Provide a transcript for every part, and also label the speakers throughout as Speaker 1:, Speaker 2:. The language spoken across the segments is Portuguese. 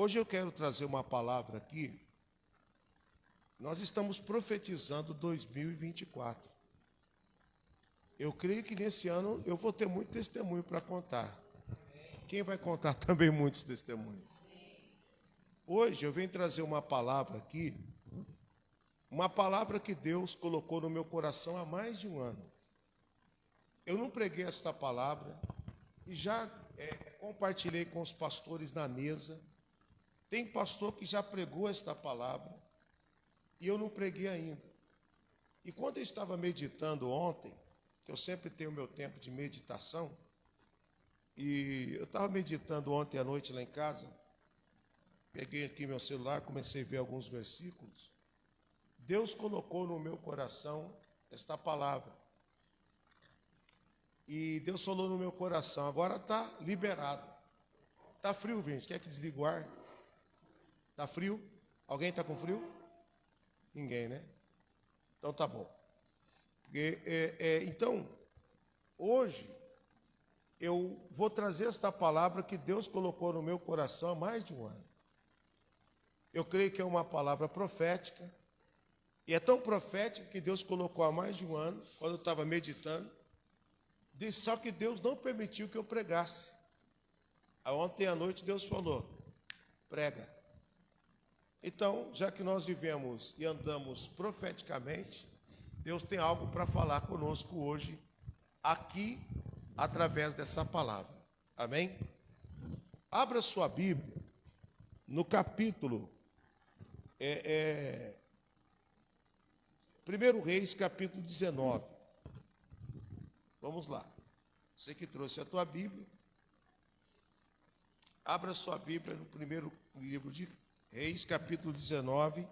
Speaker 1: Hoje eu quero trazer uma palavra aqui. Nós estamos profetizando 2024. Eu creio que nesse ano eu vou ter muito testemunho para contar. Quem vai contar também muitos testemunhos? Hoje eu venho trazer uma palavra aqui, uma palavra que Deus colocou no meu coração há mais de um ano. Eu não preguei esta palavra e já compartilhei com os pastores na mesa. Tem pastor que já pregou esta palavra e eu não preguei ainda. E quando eu estava meditando ontem, que eu sempre tenho meu tempo de meditação, e eu estava meditando ontem à noite lá em casa, peguei aqui meu celular, comecei a ver alguns versículos. Deus colocou no meu coração esta palavra. E Deus falou no meu coração, agora está liberado. Está frio, gente, quer que desligue o ar? Está frio? Alguém está com frio? Ninguém, né? Então tá bom. Porque, então, hoje, eu vou trazer esta palavra que Deus colocou no meu coração há mais de um ano. Eu creio que é uma palavra profética, e é tão profética que Deus colocou há mais de um ano, quando eu estava meditando, só que Deus não permitiu que eu pregasse. Ontem à noite Deus falou, prega. Então, já que nós vivemos e andamos profeticamente, Deus tem algo para falar conosco hoje, aqui, através dessa palavra. Amém? Abra sua Bíblia no capítulo 1 Reis, capítulo 19. Vamos lá. Você que trouxe a tua Bíblia, abra sua Bíblia no primeiro livro de Reis, capítulo 19.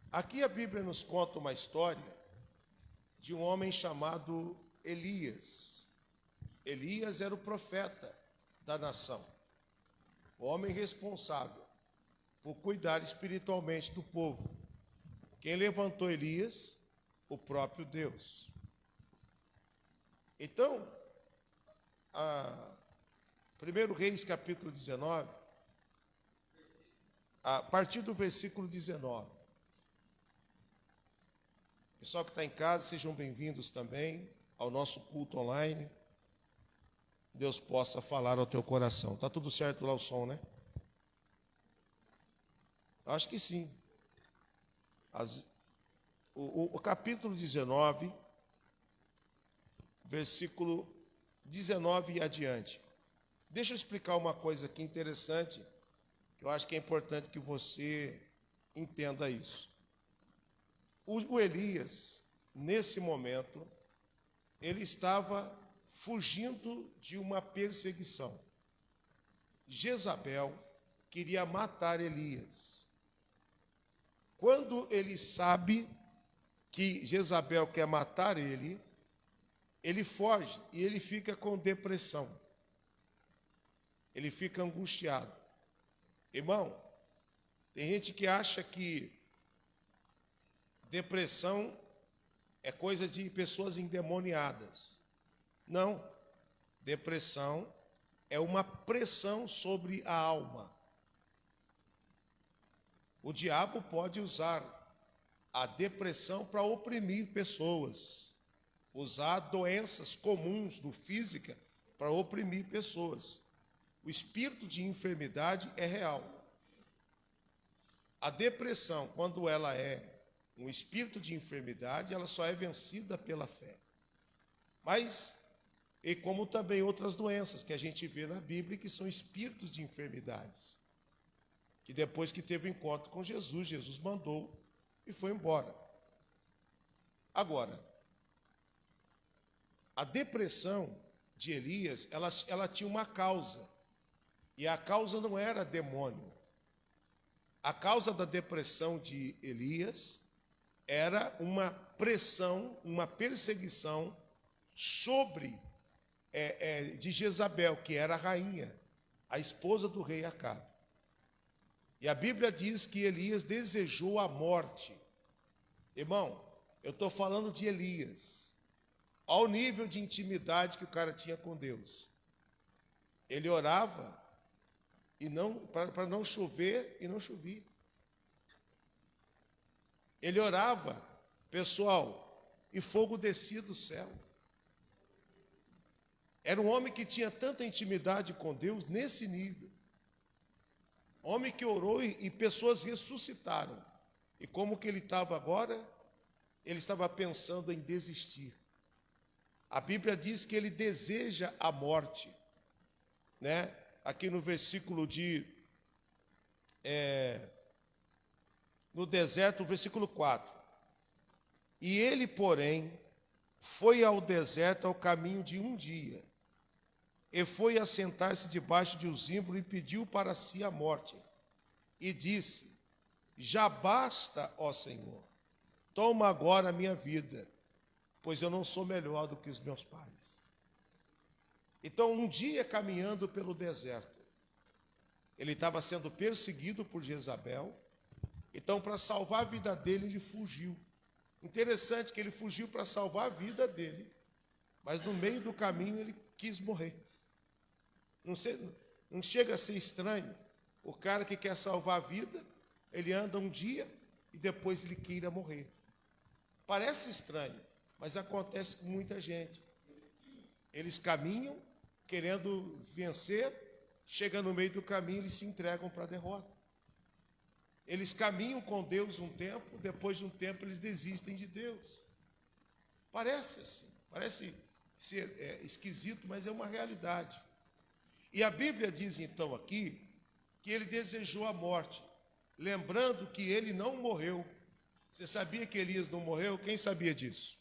Speaker 1: Aqui a Bíblia nos conta uma história de um homem chamado Elias. Elias era o profeta da nação, o homem responsável por cuidar espiritualmente do povo. Quem levantou Elias? O próprio Deus. Então, 1 Reis, capítulo 19, a partir do versículo 19. Pessoal que está em casa, sejam bem-vindos também ao nosso culto online. Deus possa falar ao teu coração. Está tudo certo lá o som, né? Acho que sim. O capítulo 19, versículo 19 e adiante. Deixa eu explicar uma coisa aqui interessante, que eu acho que é importante que você entenda isso. O Elias, nesse momento, ele estava fugindo de uma perseguição. Jezabel queria matar Elias. Quando ele sabe que Jezabel quer matar ele, ele foge e ele fica com depressão. Ele fica angustiado. Irmão, tem gente que acha que depressão é coisa de pessoas endemoniadas. Não. Depressão é uma pressão sobre a alma. O diabo pode usar a depressão para oprimir pessoas, usar doenças comuns do física para oprimir pessoas. O espírito de enfermidade é real. A depressão, quando ela é um espírito de enfermidade, ela só é vencida pela fé. Mas, e como também outras doenças que a gente vê na Bíblia, que são espíritos de enfermidades, que depois que teve encontro com Jesus, Jesus mandou e foi embora. Agora, a depressão de Elias, ela tinha uma causa, e a causa não era demônio. A causa da depressão de Elias era uma pressão, uma perseguição sobre de Jezabel, que era a rainha, a esposa do rei Acabe. E a Bíblia diz que Elias desejou a morte. Irmão, eu estou falando de Elias. Olha o nível de intimidade que o cara tinha com Deus. Ele orava e não para não chover e não chovia. Ele orava, pessoal, e fogo descia do céu. Era um homem que tinha tanta intimidade com Deus nesse nível. Homem que orou e pessoas ressuscitaram. E como que ele estava agora? Ele estava pensando em desistir. A Bíblia diz que ele deseja a morte, né? Aqui no versículo no deserto, versículo 4. E ele, porém, foi ao deserto ao caminho de um dia, e foi assentar-se debaixo de um zimbro e pediu para si a morte. E disse: já basta, ó Senhor, toma agora a minha vida, pois eu não sou melhor do que os meus pais. Então, um dia caminhando pelo deserto, ele estava sendo perseguido por Jezabel. Então, para salvar a vida dele, ele fugiu. Interessante que ele fugiu para salvar a vida dele, mas no meio do caminho ele quis morrer. Não chega a ser estranho o cara que quer salvar a vida, ele anda um dia e depois ele queira morrer. Parece estranho, mas acontece com muita gente. Eles caminham querendo vencer, chega no meio do caminho, eles se entregam para a derrota. Eles caminham com Deus um tempo, depois de um tempo eles desistem de Deus. Parece assim, parece ser esquisito, mas é uma realidade. E a Bíblia diz então aqui que ele desejou a morte, lembrando que ele não morreu. Você sabia que Elias não morreu? Quem sabia disso?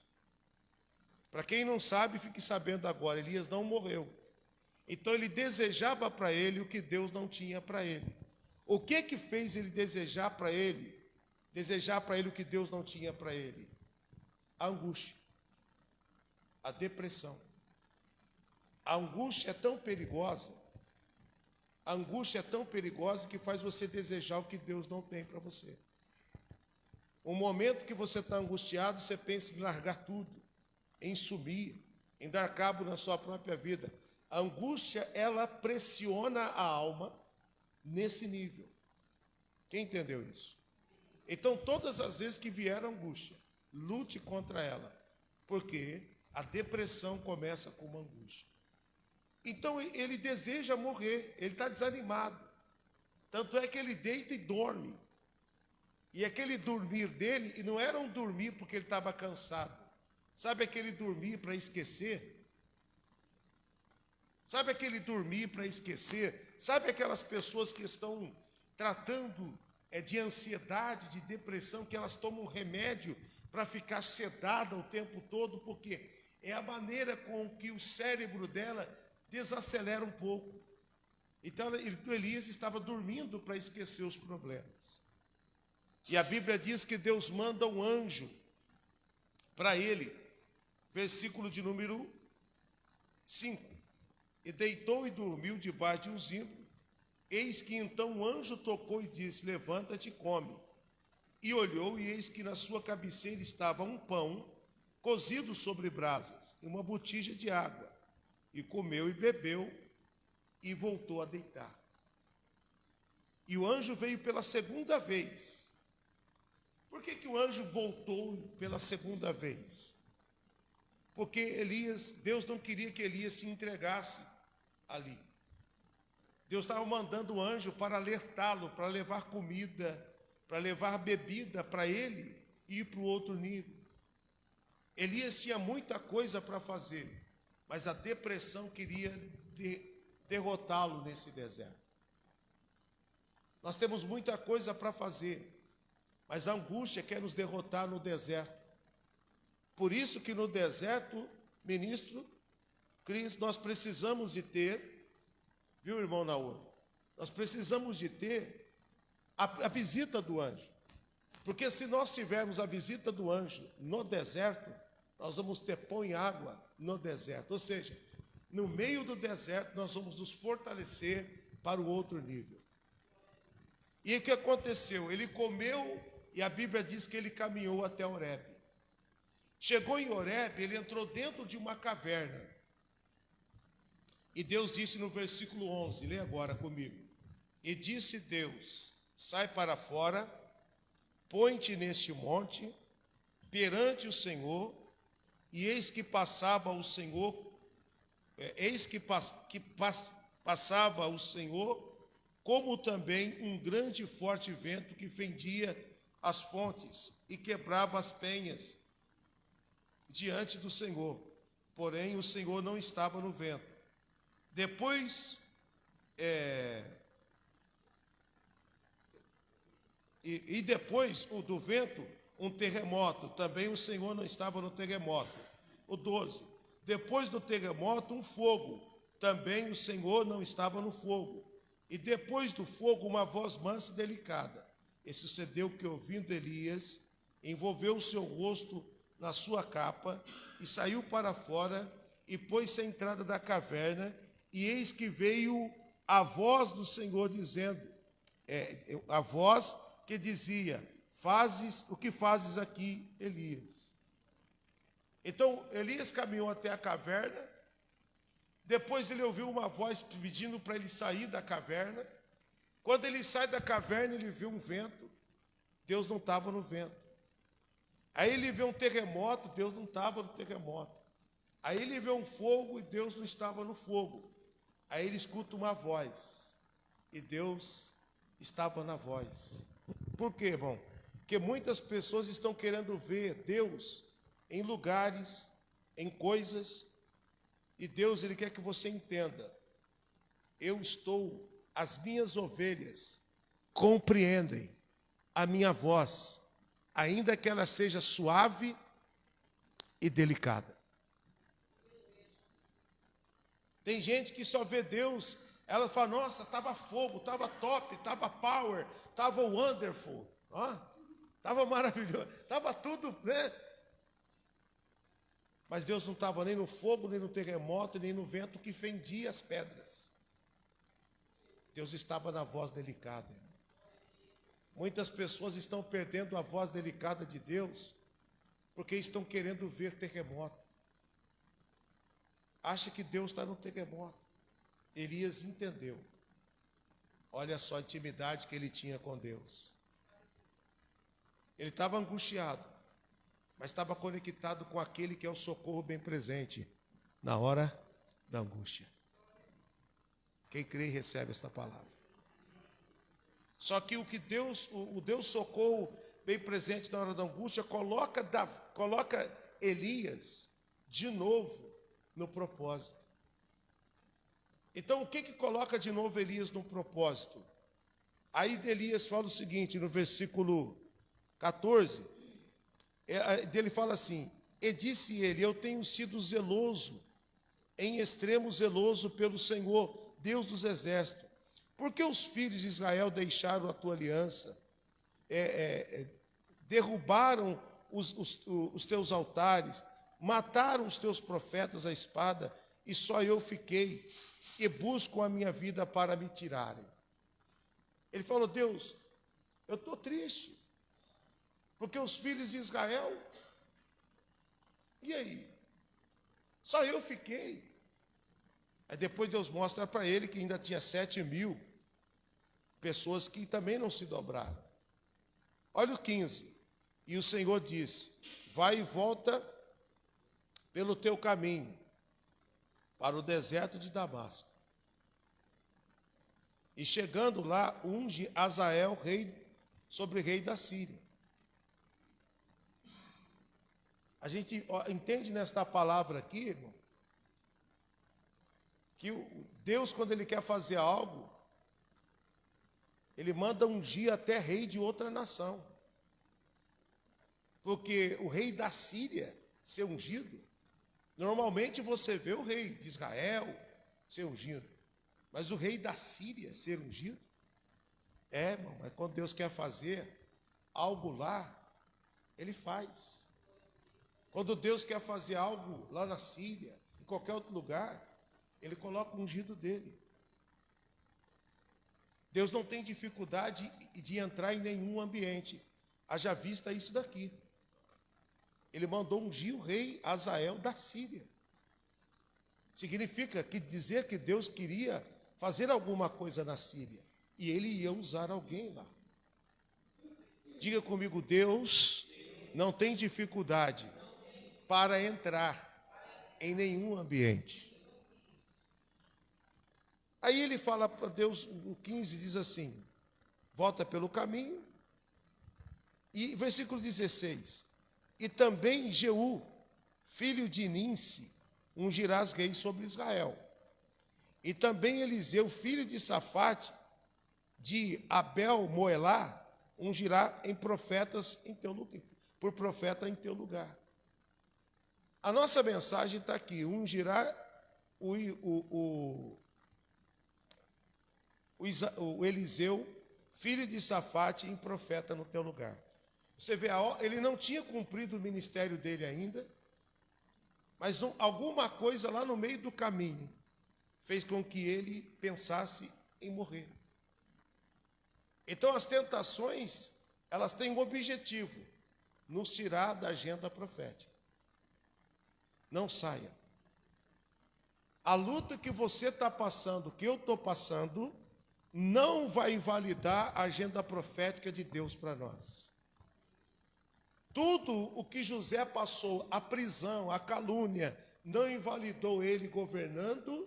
Speaker 1: Para quem não sabe, fique sabendo agora, Elias não morreu. Então ele desejava para ele o que Deus não tinha para ele. O que fez ele desejar para ele o que Deus não tinha para ele? A angústia, a depressão. A angústia é tão perigosa, que faz você desejar o que Deus não tem para você. O momento que você está angustiado, você pensa em largar tudo, em sumir, em dar cabo na sua própria vida. A angústia, ela pressiona a alma nesse nível. Quem entendeu isso? Então, todas as vezes que vier a angústia, lute contra ela, porque a depressão começa com uma angústia. Então, ele deseja morrer, ele está desanimado. Tanto é que ele deita e dorme. E aquele dormir dele, e não era um dormir porque ele estava cansado. Sabe aquele dormir para esquecer? Sabe aquele dormir para esquecer? Sabe aquelas pessoas que estão tratando de ansiedade, de depressão, que elas tomam remédio para ficar sedada o tempo todo, porque é a maneira com que o cérebro dela desacelera um pouco. Então, Elias estava dormindo para esquecer os problemas. E a Bíblia diz que Deus manda um anjo para ele, versículo de número 5. E deitou e dormiu debaixo de um zimbro. Eis que então um anjo tocou e disse: levanta-te e come. E olhou, e eis que na sua cabeceira estava um pão cozido sobre brasas e uma botija de água. E comeu e bebeu e voltou a deitar. E o anjo veio pela segunda vez. Por que o anjo voltou pela segunda vez? Porque Deus não queria que Elias se entregasse ali. Deus estava mandando o anjo para alertá-lo, para levar comida, para levar bebida para ele e ir para o outro nível. Elias tinha muita coisa para fazer, mas a depressão queria derrotá-lo nesse deserto. Nós temos muita coisa para fazer, mas a angústia quer nos derrotar no deserto. Por isso que no deserto, ministro Cris, nós precisamos de ter, viu, irmão Naor? Nós precisamos de ter a visita do anjo. Porque se nós tivermos a visita do anjo no deserto, nós vamos ter pão e água no deserto. Ou seja, no meio do deserto, nós vamos nos fortalecer para o outro nível. E o que aconteceu? Ele comeu, e a Bíblia diz que ele caminhou até Horebe. Chegou em Horebe, ele entrou dentro de uma caverna. E Deus disse no versículo 11, lê agora comigo. E disse Deus, sai para fora, põe-te neste monte, perante o Senhor, e eis que passava o Senhor, passava o Senhor, como também um grande e forte vento que fendia as fontes e quebrava as penhas diante do Senhor. Porém, o Senhor não estava no vento. Depois, depois do vento, um terremoto. Também o Senhor não estava no terremoto. O 12. Depois do terremoto, um fogo. Também o Senhor não estava no fogo. E depois do fogo, uma voz mansa e delicada. E sucedeu que, ouvindo Elias, envolveu o seu rosto na sua capa e saiu para fora e pôs-se à entrada da caverna. E eis que veio a voz do Senhor dizendo, a voz que dizia, o que fazes aqui, Elias? Então, Elias caminhou até a caverna, depois ele ouviu uma voz pedindo para ele sair da caverna. Quando ele sai da caverna, ele vê um vento, Deus não estava no vento. Aí ele vê um terremoto, Deus não estava no terremoto. Aí ele vê um fogo e Deus não estava no fogo. Aí ele escuta uma voz e Deus estava na voz. Por quê, irmão? Porque muitas pessoas estão querendo ver Deus em lugares, em coisas, e Deus, Ele quer que você entenda. As minhas ovelhas compreendem a minha voz, ainda que ela seja suave e delicada. Tem gente que só vê Deus, ela fala, nossa, estava fogo, estava top, estava power, estava wonderful, estava maravilhoso, estava tudo, né? Mas Deus não estava nem no fogo, nem no terremoto, nem no vento que fendia as pedras. Deus estava na voz delicada. Muitas pessoas estão perdendo a voz delicada de Deus, porque estão querendo ver terremoto. Acha que Deus está no terremoto. Elias entendeu. Olha só a intimidade que ele tinha com Deus. Ele estava angustiado, mas estava conectado com aquele que é o socorro bem presente na hora da angústia. Quem crê e recebe esta palavra. Só que o Deus socorro bem presente na hora da angústia coloca Elias de novo no propósito. Então, o que coloca de novo Elias no propósito? Aí Elias fala o seguinte, no versículo 14, ele fala assim, e disse ele, eu tenho sido zeloso, em extremo zeloso pelo Senhor, Deus dos exércitos, porque os filhos de Israel deixaram a tua aliança, derrubaram os teus altares, mataram os teus profetas à espada, e só eu fiquei, e busco a minha vida para me tirarem. Ele falou, Deus, eu estou triste, porque os filhos de Israel, e aí? Só eu fiquei. Aí depois Deus mostra para ele que ainda tinha 7.000 pessoas que também não se dobraram. Olha o 15. E o Senhor disse, vai e volta pelo teu caminho, para o deserto de Damasco. E chegando lá, unge Azael, sobre rei da Síria. A gente entende nesta palavra aqui, irmão, que Deus, quando Ele quer fazer algo, Ele manda ungir até rei de outra nação. Porque o rei da Síria ser ungido, normalmente você vê o rei de Israel ser ungido, mas o rei da Síria ser ungido, irmão, é quando Deus quer fazer algo lá, Ele faz. Quando Deus quer fazer algo lá na Síria, em qualquer outro lugar, Ele coloca o ungido dele. Deus não tem dificuldade de entrar em nenhum ambiente. Haja vista isso daqui. ele mandou ungir o rei Azael da Síria. Significa que dizer que Deus queria fazer alguma coisa na Síria. E ele ia usar alguém lá. Diga comigo, Deus não tem dificuldade para entrar em nenhum ambiente. Aí ele fala para Deus, o 15 diz assim, volta pelo caminho. E versículo 16, e também Jeú, filho de Ninsi, ungirás rei sobre Israel. E também Eliseu, filho de Safate, de Abel Moelá, ungirá em profetas em teu lugar, por profeta em teu lugar. A nossa mensagem está aqui, ungirá o Eliseu, filho de Safate, em profeta no teu lugar. Você vê, ele não tinha cumprido o ministério dele ainda, mas alguma coisa lá no meio do caminho fez com que ele pensasse em morrer. Então as tentações, elas têm um objetivo, nos tirar da agenda profética. Não saia. A luta que você está passando, que eu estou passando, não vai invalidar a agenda profética de Deus para nós. Tudo o que José passou, a prisão, a calúnia, não invalidou ele governando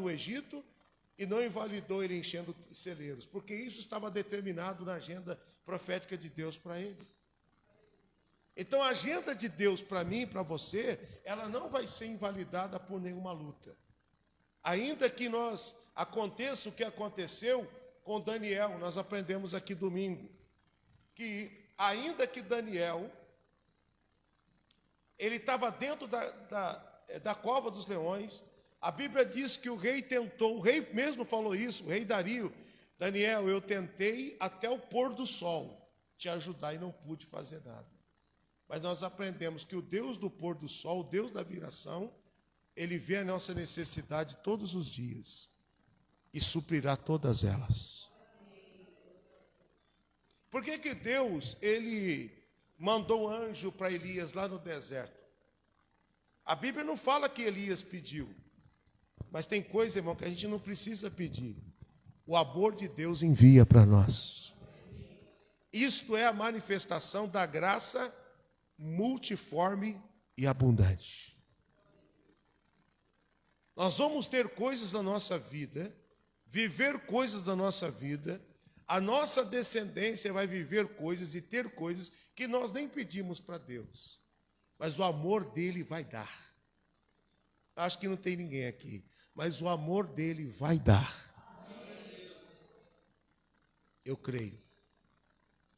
Speaker 1: o Egito e não invalidou ele enchendo celeiros, porque isso estava determinado na agenda profética de Deus para ele. Então a agenda de Deus para mim e para você, ela não vai ser invalidada por nenhuma luta. Ainda que aconteça o que aconteceu com Daniel, nós aprendemos aqui domingo, que ainda que Daniel, ele estava dentro da cova dos leões, a Bíblia diz que o rei tentou, o rei mesmo falou isso, o rei Dario, Daniel, eu tentei até o pôr do sol te ajudar e não pude fazer nada. Mas nós aprendemos que o Deus do pôr do sol, o Deus da viração, ele vê a nossa necessidade todos os dias e suprirá todas elas. Por que Deus, ele mandou anjo para Elias lá no deserto? A Bíblia não fala que Elias pediu, mas tem coisa, irmão, que a gente não precisa pedir. O amor de Deus envia para nós. Isto é a manifestação da graça multiforme e abundante. Nós vamos ter coisas na nossa vida, viver coisas na nossa vida, a nossa descendência vai viver coisas e ter coisas que nós nem pedimos para Deus, mas o amor dele vai dar. Acho que não tem ninguém aqui, mas o amor dele vai dar. Eu creio.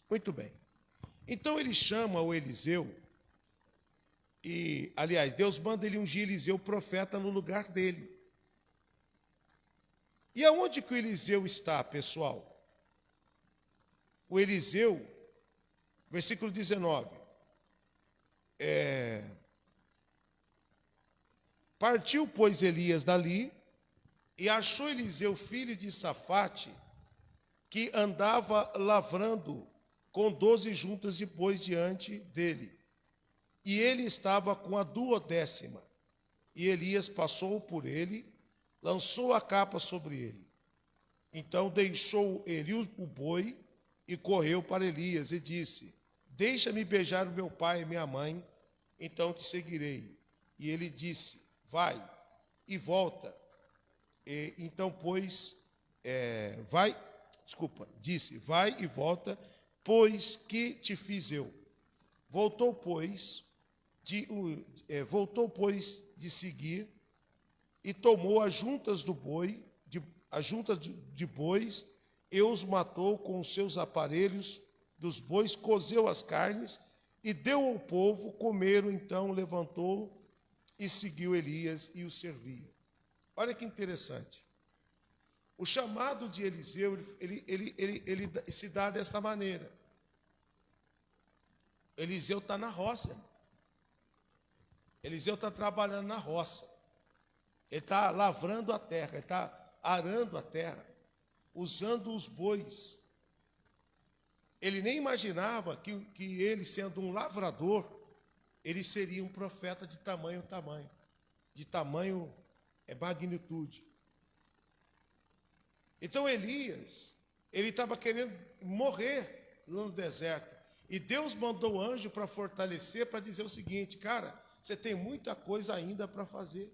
Speaker 1: Muito bem. Então ele chama o Eliseu, e, aliás, Deus manda ele ungir Eliseu profeta no lugar dele. E aonde que o Eliseu está, pessoal? O Eliseu, versículo 19, partiu, pois, Elias dali, e achou Eliseu, filho de Safate, que andava lavrando com 12 juntas de bois diante dele. E ele estava com a 12ª. E Elias passou por ele, lançou a capa sobre ele. Então deixou ele o boi e correu para Elias e disse: deixa-me beijar o meu pai e minha mãe, então te seguirei. E ele disse: vai e volta. Disse: vai e volta, pois que te fiz eu. Voltou, pois, de seguir, e tomou as juntas do boi, de bois, e os matou com os seus aparelhos dos bois, cozeu as carnes, e deu ao povo, comeram, então levantou e seguiu Elias e o servia. Olha que interessante. O chamado de Eliseu, ele se dá dessa maneira. Eliseu está na roça. Eliseu está trabalhando na roça. Ele está lavrando a terra, ele está arando a terra, usando os bois. Ele nem imaginava que ele, sendo um lavrador, ele seria um profeta de tamanho magnitude. Então Elias, ele estava querendo morrer lá no deserto. E Deus mandou o anjo para fortalecer, para dizer o seguinte: cara, você tem muita coisa ainda para fazer.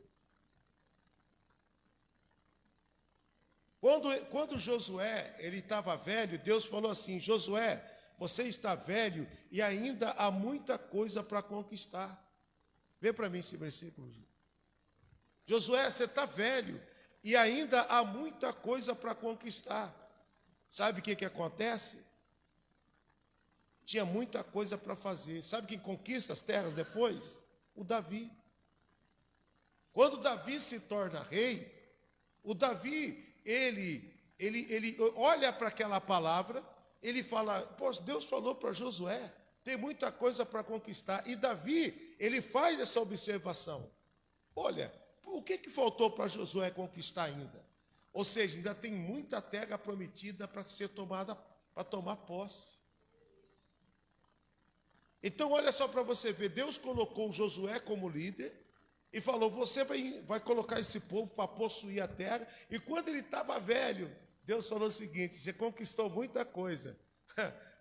Speaker 1: Quando Josué ele estava velho, Deus falou assim: Josué, você está velho e ainda há muita coisa para conquistar. Vê para mim esse versículo. Josué, você está velho e ainda há muita coisa para conquistar. Sabe o que acontece? Tinha muita coisa para fazer. Sabe quem conquista as terras depois? O Davi. Quando Davi se torna rei, o Davi, ele olha para aquela palavra, ele fala: pô, Deus falou para Josué, tem muita coisa para conquistar. E Davi, ele faz essa observação: olha, o que faltou para Josué conquistar ainda? Ou seja, ainda tem muita terra prometida para ser tomada, para tomar posse. Então, olha só para você ver, Deus colocou Josué como líder e falou: você vai colocar esse povo para possuir a terra. E quando ele estava velho, Deus falou o seguinte: você conquistou muita coisa,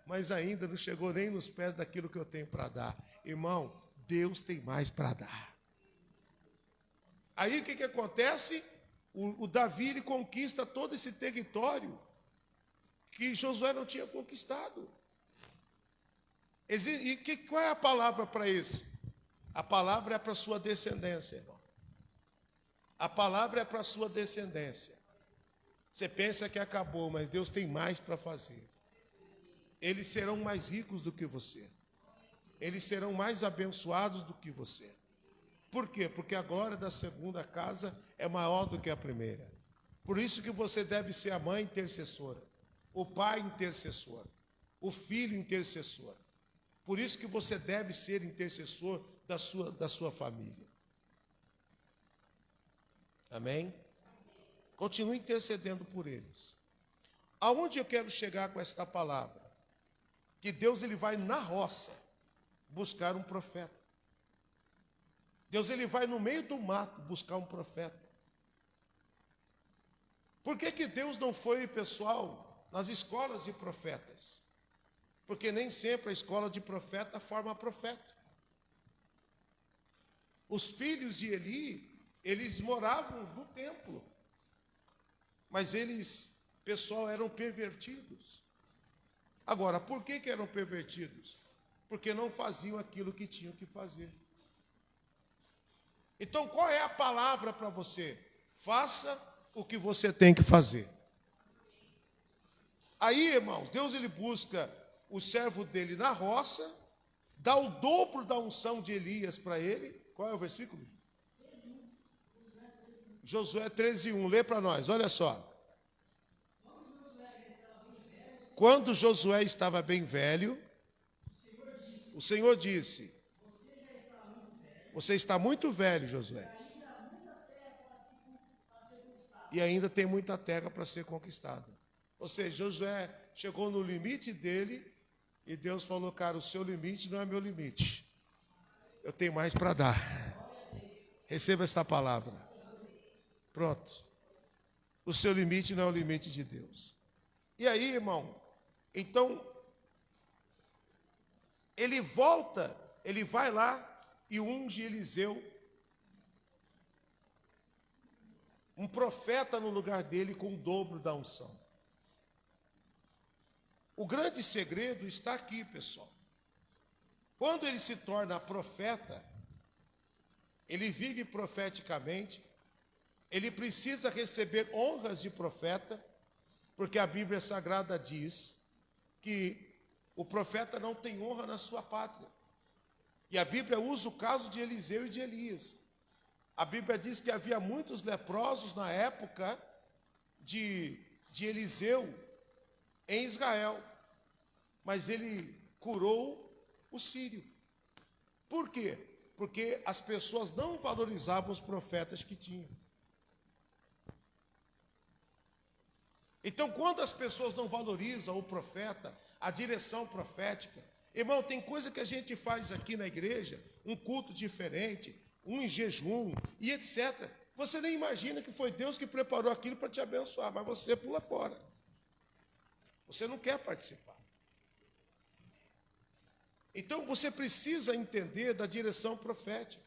Speaker 1: mas ainda não chegou nem nos pés daquilo que eu tenho para dar. Irmão, Deus tem mais para dar. Aí o que acontece? O Davi, ele conquista todo esse território que Josué não tinha conquistado. E qual é a palavra para isso? A palavra é para a sua descendência, irmão. A palavra é para a sua descendência. Você pensa que acabou, mas Deus tem mais para fazer. Eles serão mais ricos do que você. Eles serão mais abençoados do que você. Por quê? Porque a glória da segunda casa é maior do que a primeira. Por isso que você deve ser a mãe intercessora, o pai intercessor, o filho intercessor. Por isso que você deve ser intercessor da sua família. Amém? Continue intercedendo por eles. Aonde eu quero chegar com esta palavra? Que Deus, ele vai na roça buscar um profeta. Deus, ele vai no meio do mato buscar um profeta. Por que Deus não foi, pessoal, nas escolas de profetas? Porque nem sempre a escola de profeta forma profeta. Os filhos de Eli, eles moravam no templo, mas eles, pessoal, eram pervertidos. Agora, por que eram pervertidos? Porque não faziam aquilo que tinham que fazer. Então, qual é a palavra para você? Faça o que você tem que fazer. Aí, irmãos, Deus, ele busca o servo dele na roça, dá o dobro da unção de Elias para ele. Qual é o versículo? Josué 13:1, lê para nós, olha só. Quando Josué estava bem velho, o Senhor disse: você está muito velho, Josué. E ainda tem muita terra para ser conquistada. Ou seja, Josué chegou no limite dele e Deus falou: cara, o seu limite não é meu limite. Eu tenho mais para dar. Receba esta palavra. Pronto. O seu limite não é o limite de Deus. E aí, irmão, então, ele volta, ele vai lá e unge Eliseu, um profeta no lugar dele com o dobro da unção. O grande segredo está aqui, pessoal. Quando ele se torna profeta, ele vive profeticamente, ele precisa receber honras de profeta, porque a Bíblia Sagrada diz que o profeta não tem honra na sua pátria. E a Bíblia usa o caso de Eliseu e de Elias. A Bíblia diz que havia muitos leprosos na época de Eliseu em Israel, mas ele curou o sírio. Por quê? Porque as pessoas não valorizavam os profetas que tinham. Então, quando as pessoas não valorizam o profeta, a direção profética. Irmão, tem coisa que a gente faz aqui na igreja, um culto diferente, um em jejum e etc. Você nem imagina que foi Deus que preparou aquilo para te abençoar, mas você pula fora. Você não quer participar. Então, você precisa entender da direção profética.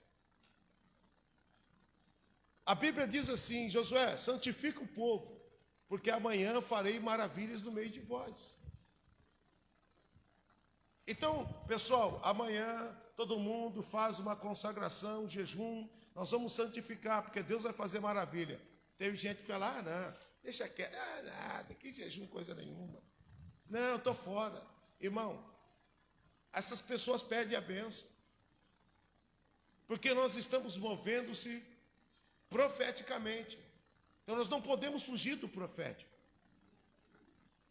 Speaker 1: A Bíblia diz assim, Josué, santifica o povo, porque amanhã farei maravilhas no meio de vós. Então, pessoal, amanhã todo mundo faz uma consagração, um jejum, nós vamos santificar, porque Deus vai fazer maravilha. Teve gente que fala, não, deixa quieto, nada, que jejum, coisa nenhuma. Não, estou fora. Irmão, essas pessoas perdem a bênção, porque nós estamos movendo-se profeticamente. Então nós não podemos fugir do profético.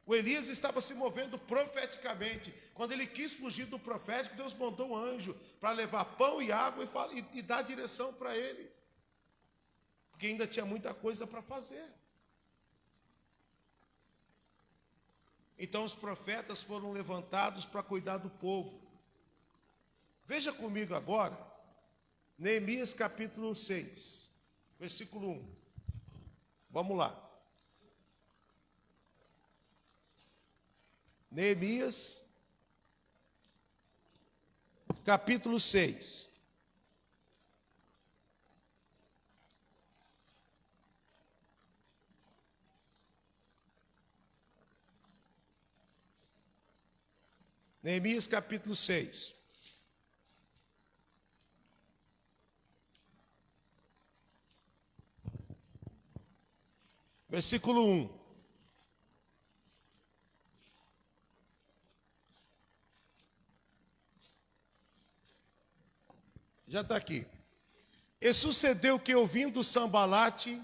Speaker 1: O Elias estava se movendo profeticamente. Quando ele quis fugir do profético, Deus mandou um anjo para levar pão e água e dar direção para ele. Porque ainda tinha muita coisa para fazer. Então os profetas foram levantados para cuidar do povo. Veja comigo agora, Neemias capítulo 6, versículo 1. Vamos lá. Neemias, capítulo 6. Neemias, capítulo 6. Versículo 1. Já está aqui. E sucedeu que ouvindo Sambalate,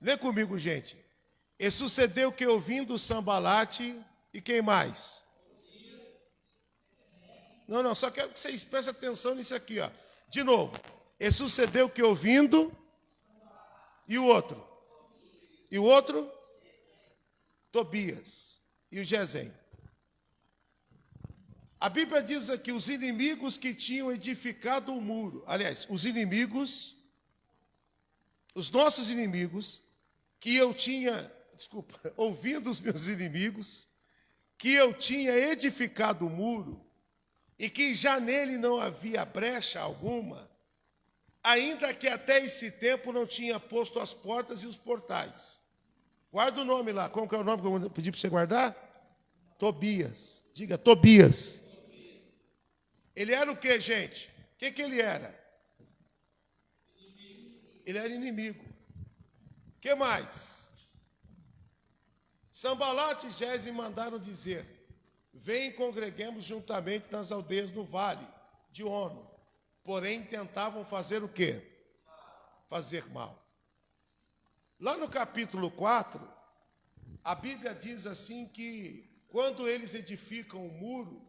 Speaker 1: lê comigo, gente. E sucedeu que ouvindo Sambalate, e quem mais? Não, só quero que vocês prestem atenção nisso aqui, ó. De novo. E sucedeu que ouvindo, e o outro? E o outro? Tobias. E o Gesem. A Bíblia diz aqui, os inimigos que tinham edificado o muro, aliás, os inimigos, os nossos inimigos, que eu tinha, ouvindo os meus inimigos, que eu tinha edificado o muro, e que já nele não havia brecha alguma, ainda que até esse tempo não tinha posto as portas e os portais. Guarda o nome lá, qual que é o nome que eu vou pedir para você guardar? Tobias. Diga, Tobias. Ele era o que, gente? O que ele era? Ele era inimigo. O que mais? Sambalate e Gesem mandaram dizer, vem e congreguemos juntamente nas aldeias do vale de Ono. Porém, tentavam fazer o quê? Fazer mal. Lá no capítulo 4, a Bíblia diz assim que quando eles edificam o muro,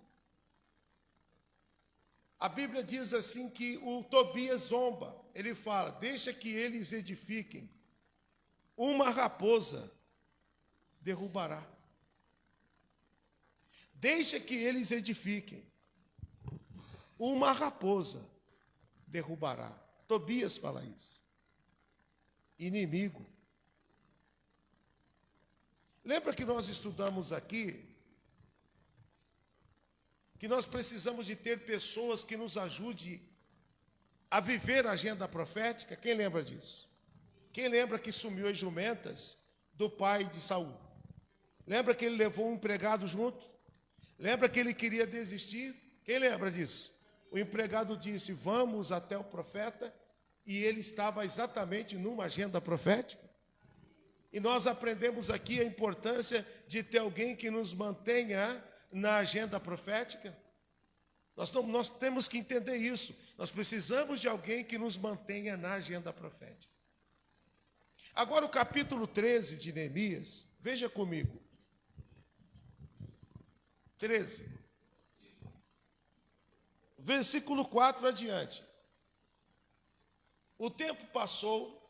Speaker 1: a Bíblia diz assim que o Tobias zomba. Ele fala, deixa que eles edifiquem. Uma raposa derrubará. Deixa que eles edifiquem. Uma raposa derrubará. Tobias fala isso. Inimigo. Lembra que nós estudamos aqui que nós precisamos de ter pessoas que nos ajudem a viver a agenda profética? Quem lembra disso? Quem lembra que sumiu as jumentas do pai de Saul? Lembra que ele levou um empregado junto? Lembra que ele queria desistir? Quem lembra disso? O empregado disse, vamos até o profeta, e ele estava exatamente numa agenda profética. E nós aprendemos aqui a importância de ter alguém que nos mantenha na agenda profética. Nós temos que entender isso. Nós precisamos de alguém que nos mantenha na agenda profética. Agora o capítulo 13 de Neemias, veja comigo. 13. Versículo 4 adiante. O tempo passou.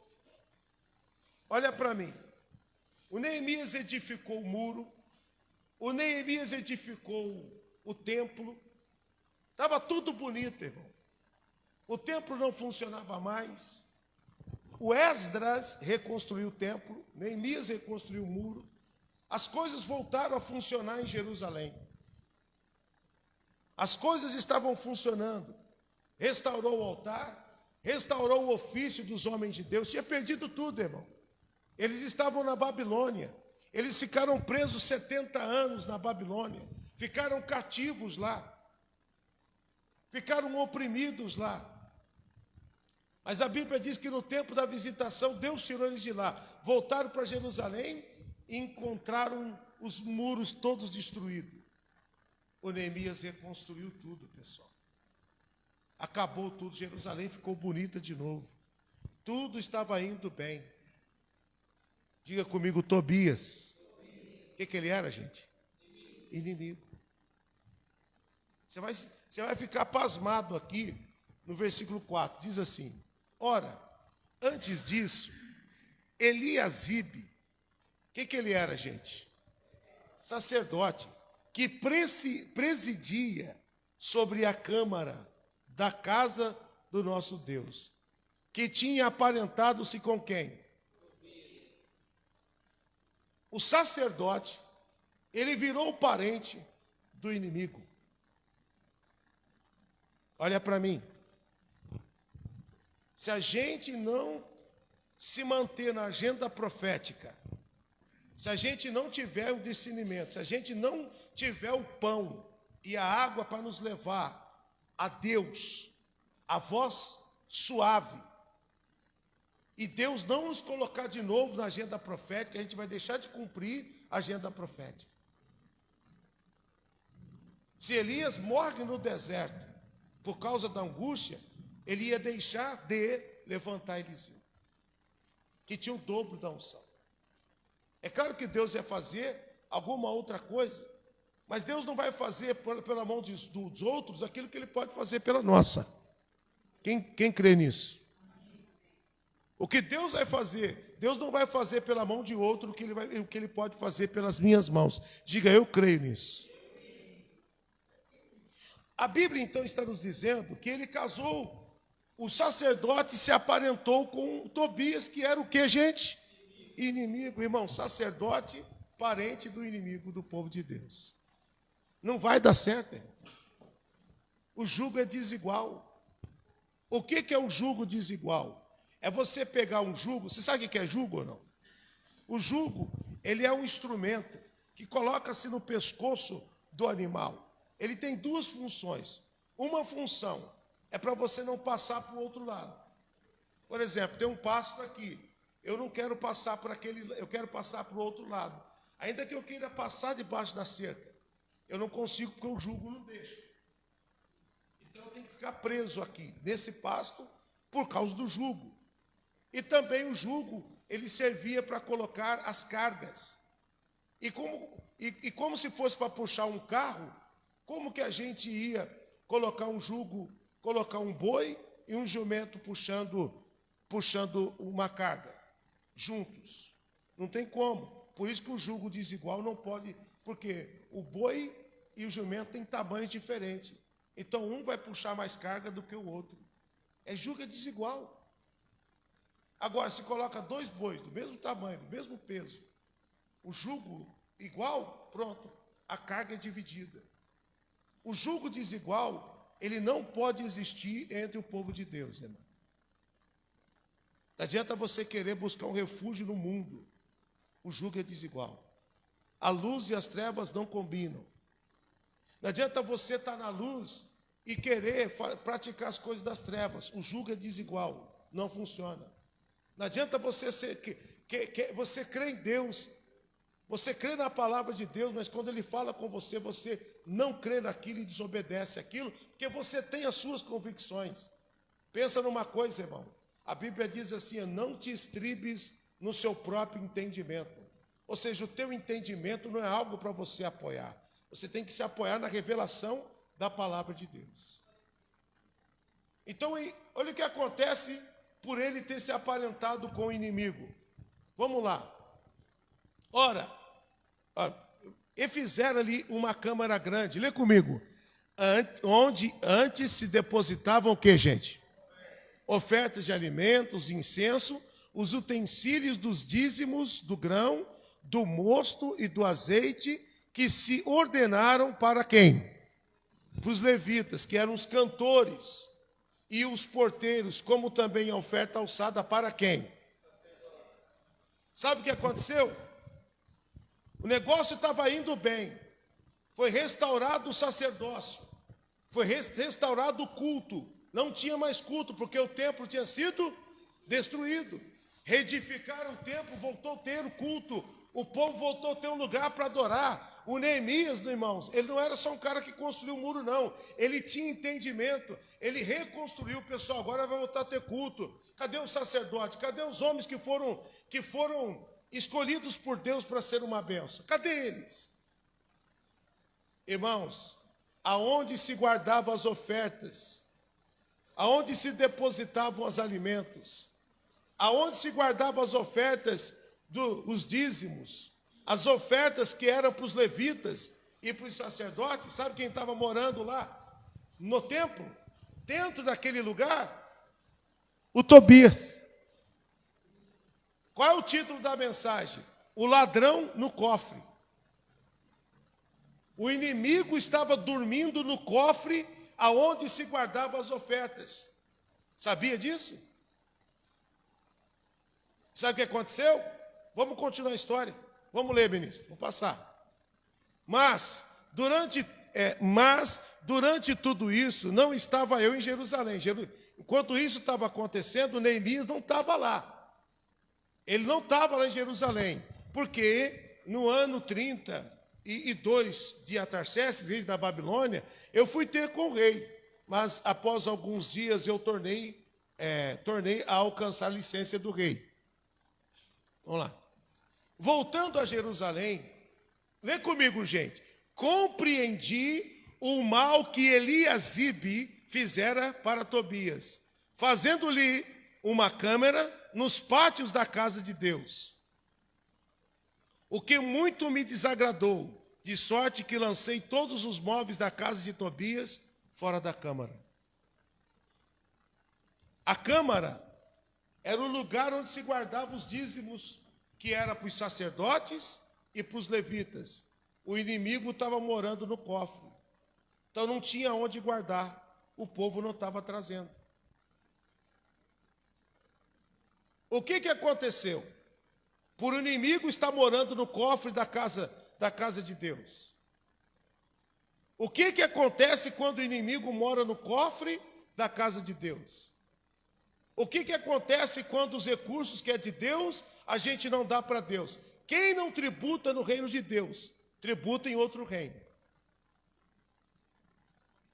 Speaker 1: Olha para mim. O Neemias edificou o muro. O Neemias edificou o templo. Estava tudo bonito, irmão. O templo não funcionava mais. O Esdras reconstruiu o templo. Neemias reconstruiu o muro. As coisas voltaram a funcionar em Jerusalém. As coisas estavam funcionando. Restaurou o altar, restaurou o ofício dos homens de Deus. Tinha perdido tudo, irmão. Eles estavam na Babilônia. Eles ficaram presos 70 anos na Babilônia. Ficaram cativos lá. Ficaram oprimidos lá. Mas a Bíblia diz que no tempo da visitação, Deus tirou eles de lá. Voltaram para Jerusalém e encontraram os muros todos destruídos. O Neemias reconstruiu tudo, pessoal. Acabou tudo, Jerusalém ficou bonita de novo. Tudo estava indo bem. Diga comigo, Tobias. O que ele era, gente? Inimigo. Você vai ficar pasmado aqui no versículo 4. Diz assim: ora, antes disso, Eliasibe, o que ele era, gente? Sacerdote, que presidia sobre a câmara da casa do nosso Deus, que tinha aparentado-se com quem? O sacerdote, ele virou parente do inimigo. Olha para mim. Se a gente não se manter na agenda profética, se a gente não tiver o discernimento, se a gente não tiver o pão e a água para nos levar a Deus, a voz suave, e Deus não nos colocar de novo na agenda profética, a gente vai deixar de cumprir a agenda profética. Se Elias morre no deserto por causa da angústia, ele ia deixar de levantar Eliseu, que tinha o dobro da unção. É claro que Deus ia fazer alguma outra coisa, mas Deus não vai fazer pela mão dos outros aquilo que Ele pode fazer pela nossa. Quem crê nisso? O que Deus vai fazer, Deus não vai fazer pela mão de outro o que Ele pode fazer pelas minhas mãos. Diga, eu creio nisso. A Bíblia, então, está nos dizendo que ele casou, o sacerdote se aparentou com Tobias, que era o que, gente? Inimigo, irmão, sacerdote, parente do inimigo do povo de Deus. Não vai dar certo, irmão. O jugo é desigual. O que é um jugo desigual? É você pegar um jugo, você sabe o que é jugo ou não? O jugo, ele é um instrumento que coloca-se no pescoço do animal. Ele tem duas funções. Uma função é para você não passar para o outro lado. Por exemplo, tem um pasto aqui. Eu não quero passar por aquele, eu quero passar para o outro lado. Ainda que eu queira passar debaixo da cerca, eu não consigo porque o jugo não deixa. Então eu tenho que ficar preso aqui, nesse pasto, por causa do jugo. E também o jugo, ele servia para colocar as cargas. E como se fosse para puxar um carro, como que a gente ia colocar um jugo, colocar um boi e um jumento puxando uma carga juntos? Não tem como. Por isso que o jugo desigual não pode, porque o boi e o jumento têm tamanhos diferentes. Então um vai puxar mais carga do que o outro. Jugo é desigual. Agora, se coloca dois bois do mesmo tamanho, do mesmo peso, o jugo igual, pronto, a carga é dividida. O jugo desigual, ele não pode existir entre o povo de Deus, irmão. Não adianta você querer buscar um refúgio no mundo. O jugo é desigual. A luz e as trevas não combinam. Não adianta você estar na luz e querer praticar as coisas das trevas. O jugo é desigual, não funciona. Não adianta você você crê em Deus, você crê na palavra de Deus, mas quando Ele fala com você, você não crê naquilo e desobedece aquilo, porque você tem as suas convicções. Pensa numa coisa, irmão. A Bíblia diz assim, não te estribes no seu próprio entendimento. Ou seja, o teu entendimento não é algo para você apoiar. Você tem que se apoiar na revelação da palavra de Deus. Então, olha o que acontece por ele ter se aparentado com o inimigo. Vamos lá. Ora, E fizeram ali uma câmara grande. Lê comigo. Onde antes se depositavam o que, gente? Ofertas de alimentos, incenso, os utensílios dos dízimos do grão, do mosto e do azeite, que se ordenaram para quem? Para os levitas, que eram os cantores, e os porteiros, como também a oferta alçada para quem? Sabe o que aconteceu? O negócio estava indo bem. Foi restaurado o sacerdócio. Foi restaurado o culto. Não tinha mais culto, porque o templo tinha sido destruído. Reedificaram o templo, voltou a ter o culto. O povo voltou a ter um lugar para adorar. O Neemias, irmãos, ele não era só um cara que construiu o muro, não. Ele tinha entendimento. Ele reconstruiu o pessoal. Agora vai voltar a ter culto. Cadê o sacerdote? Cadê os homens que foram escolhidos por Deus para ser uma bênção? Cadê eles? Irmãos, aonde se guardavam as ofertas? Aonde se depositavam os alimentos? Aonde se guardavam as ofertas dos dízimos? As ofertas que eram para os levitas e para os sacerdotes? Sabe quem estava morando lá? No templo? Dentro daquele lugar? O Tobias. Qual é o título da mensagem? O ladrão no cofre. O inimigo estava dormindo no cofre aonde se guardavam as ofertas. Sabia disso? Sabe o que aconteceu? Vamos continuar a história. Vamos ler, ministro. Vou passar. Mas durante tudo isso, não estava eu em Jerusalém. Enquanto isso estava acontecendo, Neemias não estava lá. Ele não estava lá em Jerusalém, porque no ano 32 de Atarxerxes, rei da Babilônia, eu fui ter com o rei, mas após alguns dias eu tornei a alcançar a licença do rei. Vamos lá. Voltando a Jerusalém, lê comigo, gente. Compreendi o mal que Eliasibe fizera para Tobias, fazendo-lhe uma câmara nos pátios da casa de Deus. O que muito me desagradou, de sorte que lancei todos os móveis da casa de Tobias fora da câmara. A câmara era o lugar onde se guardavam os dízimos, que era para os sacerdotes e para os levitas. O inimigo estava morando no cofre. Então não tinha onde guardar. O povo não estava trazendo. O que aconteceu? Por o inimigo estar morando no cofre da casa de Deus. O que acontece quando o inimigo mora no cofre da casa de Deus? O que acontece quando os recursos que é de Deus, a gente não dá para Deus? Quem não tributa no reino de Deus, tributa em outro reino.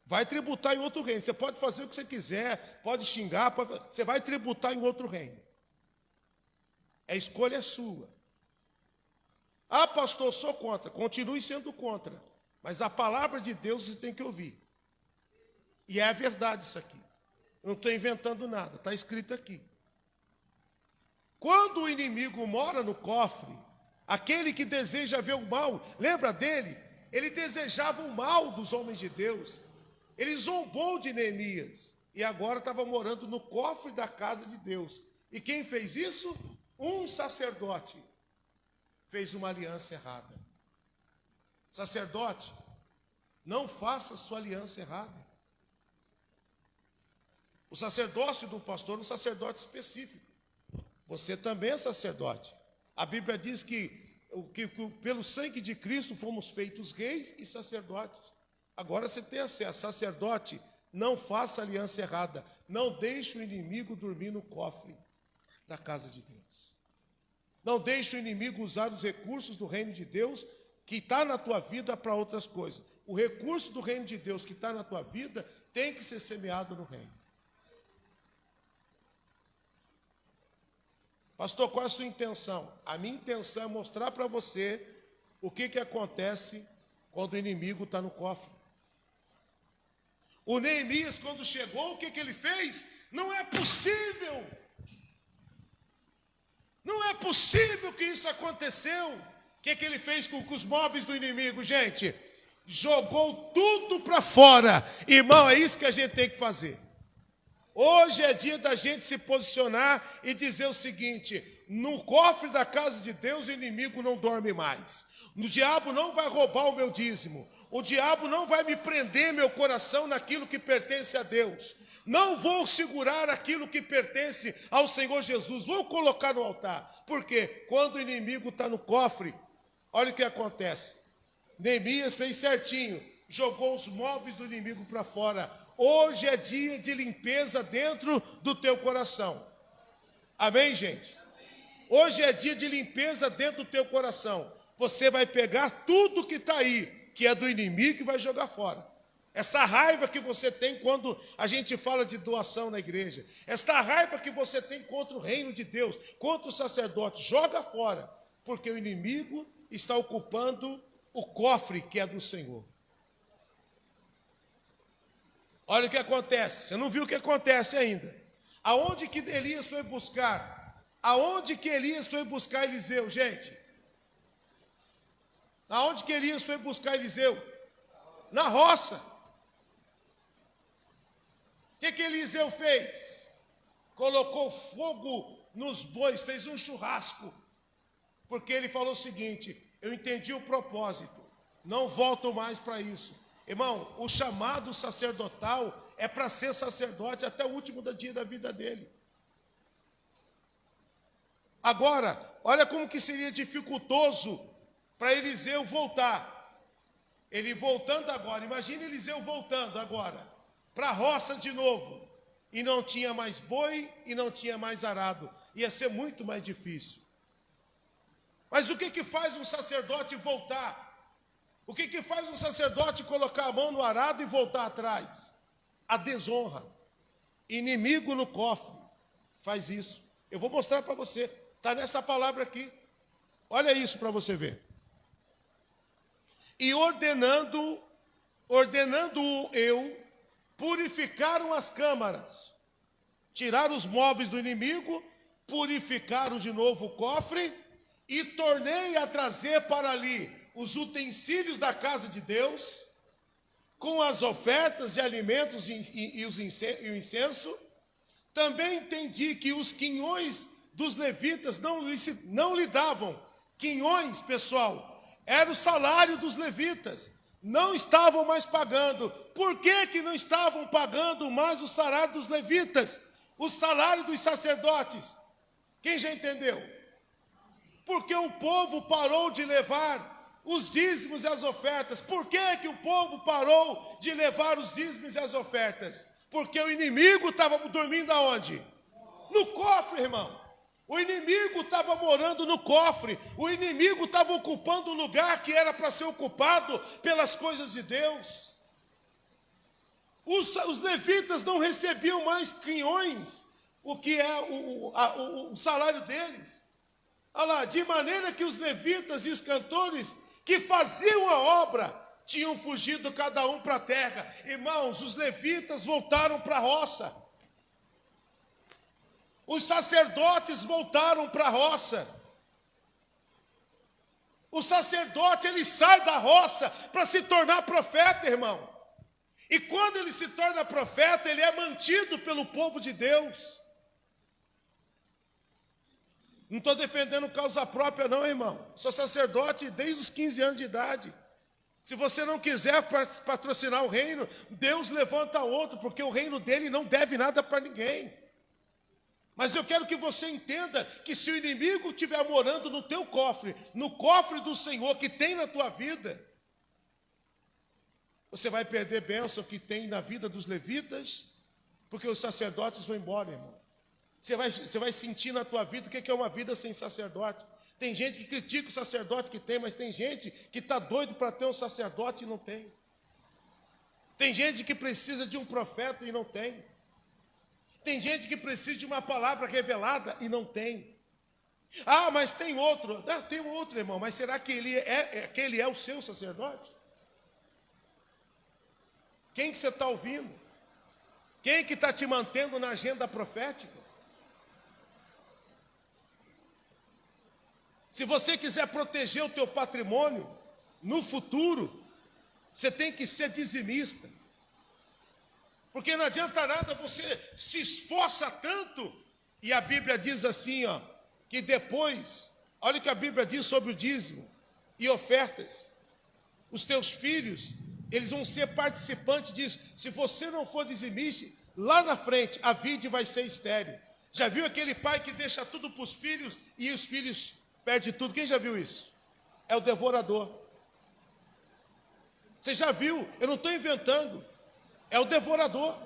Speaker 1: Vai tributar em outro reino. Você pode fazer o que você quiser, pode xingar, você vai tributar em outro reino. A escolha é sua. Ah, pastor, sou contra. Continue sendo contra. Mas a palavra de Deus você tem que ouvir. E é a verdade isso aqui. Eu não estou inventando nada, está escrito aqui. Quando o inimigo mora no cofre, aquele que deseja ver o mal, lembra dele? Ele desejava o mal dos homens de Deus. Ele zombou de Neemias. E agora estava morando no cofre da casa de Deus. E quem fez isso? Um sacerdote fez uma aliança errada. Sacerdote, não faça sua aliança errada. O sacerdócio do pastor é um sacerdote específico. Você também é sacerdote. A Bíblia diz que pelo sangue de Cristo fomos feitos reis e sacerdotes. Agora você tem acesso. Sacerdote, não faça aliança errada. Não deixe o inimigo dormir no cofre da casa de Deus. Não deixe o inimigo usar os recursos do reino de Deus que está na tua vida para outras coisas. O recurso do reino de Deus que está na tua vida tem que ser semeado no reino. Pastor, qual é a sua intenção? A minha intenção é mostrar para você o que acontece quando o inimigo está no cofre. O Neemias, quando chegou, o que ele fez? Não é possível. Não é possível que isso aconteceu. O que ele fez com os móveis do inimigo, gente? Jogou tudo para fora. Irmão, é isso que a gente tem que fazer. Hoje é dia da gente se posicionar e dizer o seguinte: no cofre da casa de Deus o inimigo não dorme mais. O diabo não vai roubar o meu dízimo. O diabo não vai me prender meu coração naquilo que pertence a Deus. Não vou segurar aquilo que pertence ao Senhor Jesus. Vou colocar no altar. Porque quando o inimigo está no cofre, olha o que acontece. Neemias fez certinho. Jogou os móveis do inimigo para fora. Hoje é dia de limpeza dentro do teu coração. Amém, gente? Hoje é dia de limpeza dentro do teu coração. Você vai pegar tudo que está aí, que é do inimigo, e vai jogar fora. Essa raiva que você tem quando a gente fala de doação na igreja, essa raiva que você tem contra o reino de Deus, contra o sacerdote, joga fora, porque o inimigo está ocupando o cofre que é do Senhor. Olha o que acontece, você não viu o que acontece ainda. Aonde que Elias foi buscar? Aonde que Elias foi buscar Eliseu, gente? Aonde que Elias foi buscar Eliseu? Na roça. O que Eliseu fez? Colocou fogo nos bois, fez um churrasco. Porque ele falou o seguinte: eu entendi o propósito, não volto mais para isso. Irmão, o chamado sacerdotal é para ser sacerdote até o último dia da vida dele. Agora, olha como que seria dificultoso para Eliseu voltar. Ele voltando agora, imagine Eliseu voltando agora para a roça de novo. E não tinha mais boi e não tinha mais arado. Ia ser muito mais difícil. Mas o que faz um sacerdote voltar? O que faz um sacerdote colocar a mão no arado e voltar atrás? A desonra. Inimigo no cofre faz isso. Eu vou mostrar para você. Está nessa palavra aqui. Olha isso para você ver. E ordenando eu, purificaram as câmaras, tiraram os móveis do inimigo, purificaram de novo o cofre, e tornei a trazer para ali os utensílios da casa de Deus, com as ofertas de alimentos e o incenso. Também entendi que os quinhões dos levitas não lhe davam. Quinhões, pessoal, era o salário dos levitas. Não estavam mais pagando. Por que não estavam pagando mais o salário dos levitas? O salário dos sacerdotes? Quem já entendeu? Porque o povo parou de levar os dízimos e as ofertas. Por que o povo parou de levar os dízimos e as ofertas? Porque o inimigo estava dormindo aonde? No cofre, irmão. O inimigo estava morando no cofre. O inimigo estava ocupando o lugar que era para ser ocupado pelas coisas de Deus. Os levitas não recebiam mais quinhões, o que é o salário deles. Olha lá, de maneira que os levitas e os cantores que faziam a obra tinham fugido cada um para a terra. Irmãos, os levitas voltaram para a roça. Os sacerdotes voltaram para a roça. O sacerdote, ele sai da roça para se tornar profeta, irmão. E quando ele se torna profeta, ele é mantido pelo povo de Deus. Não estou defendendo causa própria não, irmão. Sou sacerdote desde os 15 anos de idade. Se você não quiser patrocinar o reino, Deus levanta outro, porque o reino dele não deve nada para ninguém. Mas eu quero que você entenda que se o inimigo estiver morando no teu cofre, no cofre do Senhor que tem na tua vida, você vai perder bênção que tem na vida dos levitas, porque os sacerdotes vão embora, irmão. Você vai sentir na tua vida o que é uma vida sem sacerdote. Tem gente que critica o sacerdote que tem, mas tem gente que está doido para ter um sacerdote e não tem. Tem gente que precisa de um profeta e não tem. Tem gente que precisa de uma palavra revelada e não tem. Ah, mas tem outro. Ah, tem outro, irmão, mas será que ele é o seu sacerdote? Quem que você está ouvindo? Quem que está te mantendo na agenda profética? Se você quiser proteger o teu patrimônio no futuro, você tem que ser dizimista. Porque não adianta nada, você se esforça tanto, e a Bíblia diz assim, ó, que depois, olha o que a Bíblia diz sobre o dízimo e ofertas. Os teus filhos, eles vão ser participantes disso. Se você não for dizimista, lá na frente a vide vai ser estéril. Já viu aquele pai que deixa tudo para os filhos e os filhos perdem tudo? Quem já viu isso? É o devorador. Você já viu? Eu não estou inventando. É o devorador.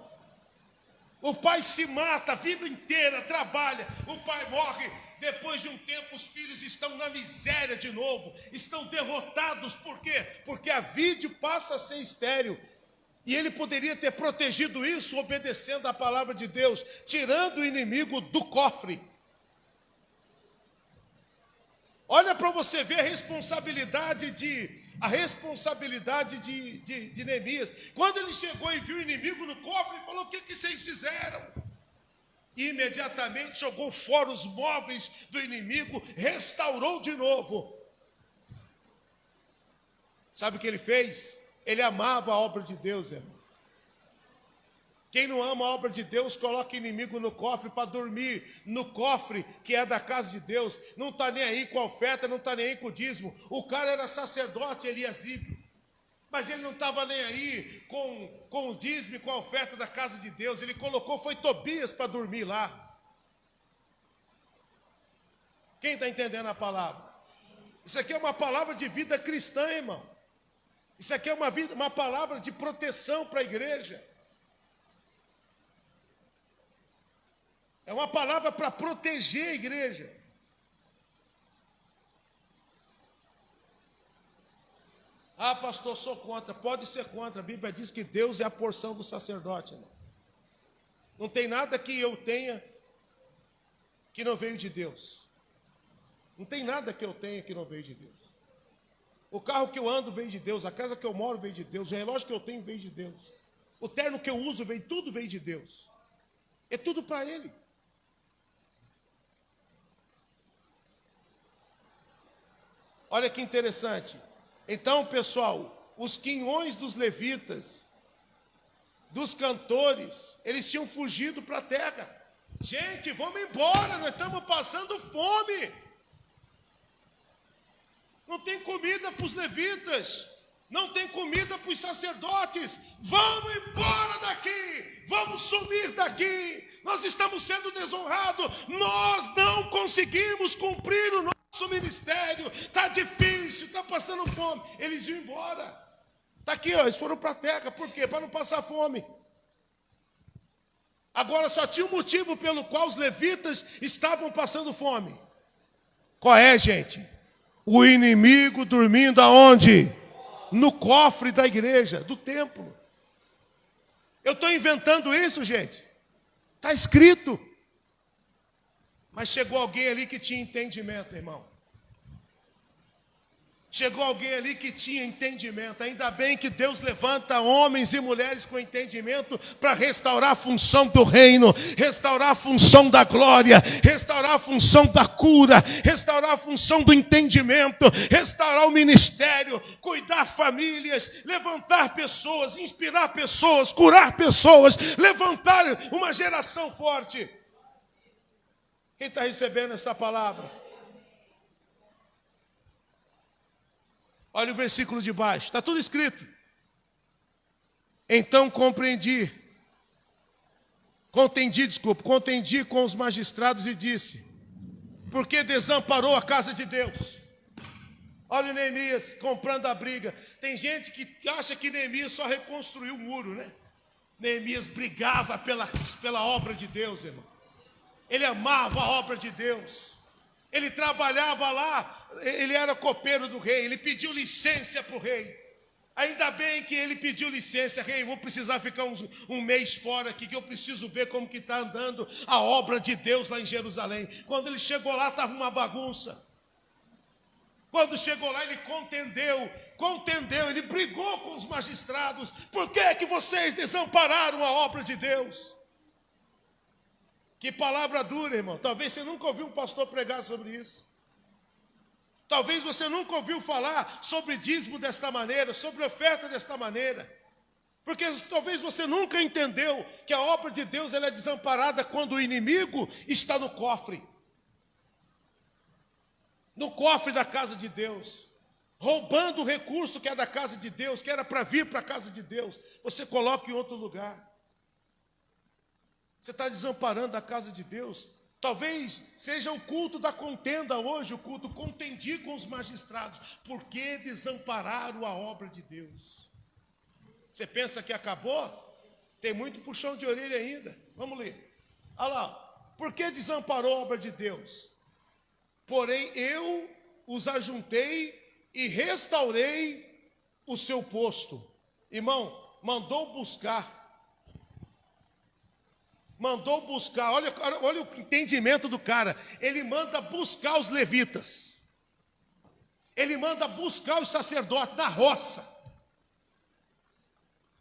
Speaker 1: O pai se mata a vida inteira, trabalha, o pai morre. Depois de um tempo, os filhos estão na miséria de novo, estão derrotados. Por quê? Porque a vide passa a ser estéril. E ele poderia ter protegido isso obedecendo à palavra de Deus, tirando o inimigo do cofre. Olha para você ver a responsabilidade de Neemias. Quando ele chegou e viu o inimigo no cofre, ele falou: o que vocês fizeram? E imediatamente jogou fora os móveis do inimigo, restaurou de novo. Sabe o que ele fez? Ele amava a obra de Deus, irmão. Quem não ama a obra de Deus, coloca inimigo no cofre para dormir no cofre que é da casa de Deus. Não está nem aí com a oferta, não está nem aí com o dízimo. O cara era sacerdote, Eliasibe, mas ele não estava nem aí com o dízimo e com a oferta da casa de Deus. Ele colocou, foi Tobias para dormir lá. Quem está entendendo a palavra? Isso aqui é uma palavra de vida cristã, irmão. Isso aqui é uma palavra de proteção para a igreja. É uma palavra para proteger a igreja. Ah, pastor, sou contra. Pode ser contra. A Bíblia diz que Deus é a porção do sacerdote, irmão. Não tem nada que eu tenha que não veio de Deus. Não tem nada que eu tenha que não veio de Deus. O carro que eu ando veio de Deus, a casa que eu moro veio de Deus, o relógio que eu tenho veio de Deus, o terno que eu uso tudo veio de Deus. É tudo para Ele. Olha que interessante. Então, pessoal, os quinhões dos levitas, dos cantores, eles tinham fugido para a terra. Gente, vamos embora, nós estamos passando fome. Não tem comida para os levitas, não tem comida para os sacerdotes. Vamos embora daqui, vamos sumir daqui. Nós estamos sendo desonrados, nós não conseguimos cumprir o nosso ministério. Está difícil, está passando fome. Eles iam embora. Está aqui, ó, eles foram para a terra. Por quê? Para não passar fome. Agora só tinha um motivo pelo qual os levitas estavam passando fome. Qual é, gente? O inimigo dormindo aonde? No cofre da igreja, do templo. Eu estou inventando isso, gente. Está escrito. Mas chegou alguém ali que tinha entendimento, irmão. Chegou alguém ali que tinha entendimento. Ainda bem que Deus levanta homens e mulheres com entendimento para restaurar a função do reino, restaurar a função da glória, restaurar a função da cura, restaurar a função do entendimento, restaurar o ministério, cuidar famílias, levantar pessoas, inspirar pessoas, curar pessoas, levantar uma geração forte. Quem está recebendo essa palavra? Olha o versículo de baixo, está tudo escrito. Então contendi com os magistrados e disse: por que desamparou a casa de Deus? Olha o Neemias comprando a briga. Tem gente que acha que Neemias só reconstruiu o muro, né? Neemias brigava pela obra de Deus, irmão. Ele amava a obra de Deus. Ele trabalhava lá, ele era copeiro do rei, ele pediu licença para o rei. Ainda bem que ele pediu licença: rei, vou precisar ficar um mês fora aqui, que eu preciso ver como que está andando a obra de Deus lá em Jerusalém. Quando ele chegou lá, estava uma bagunça. Quando chegou lá, ele contendeu, ele brigou com os magistrados. Por que é que vocês desampararam a obra de Deus? Que palavra dura, irmão. Talvez você nunca ouviu um pastor pregar sobre isso. Talvez você nunca ouviu falar sobre dízimo desta maneira, sobre oferta desta maneira. Porque talvez você nunca entendeu que a obra de Deus ela é desamparada quando o inimigo está no cofre. No cofre da casa de Deus. Roubando o recurso que é da casa de Deus, que era para vir para a casa de Deus. Você coloca em outro lugar. Você está desamparando a casa de Deus. Talvez seja o culto da contenda hoje, o culto contendi com os magistrados. Por que desampararam a obra de Deus? Você pensa que acabou? Tem muito puxão de orelha ainda. Vamos ler. Olha lá. Por que desamparou a obra de Deus? Porém eu os ajuntei e restaurei o seu posto. Irmão, mandou buscar. Olha o entendimento do cara. Ele manda buscar os levitas. Ele manda buscar os sacerdotes da roça.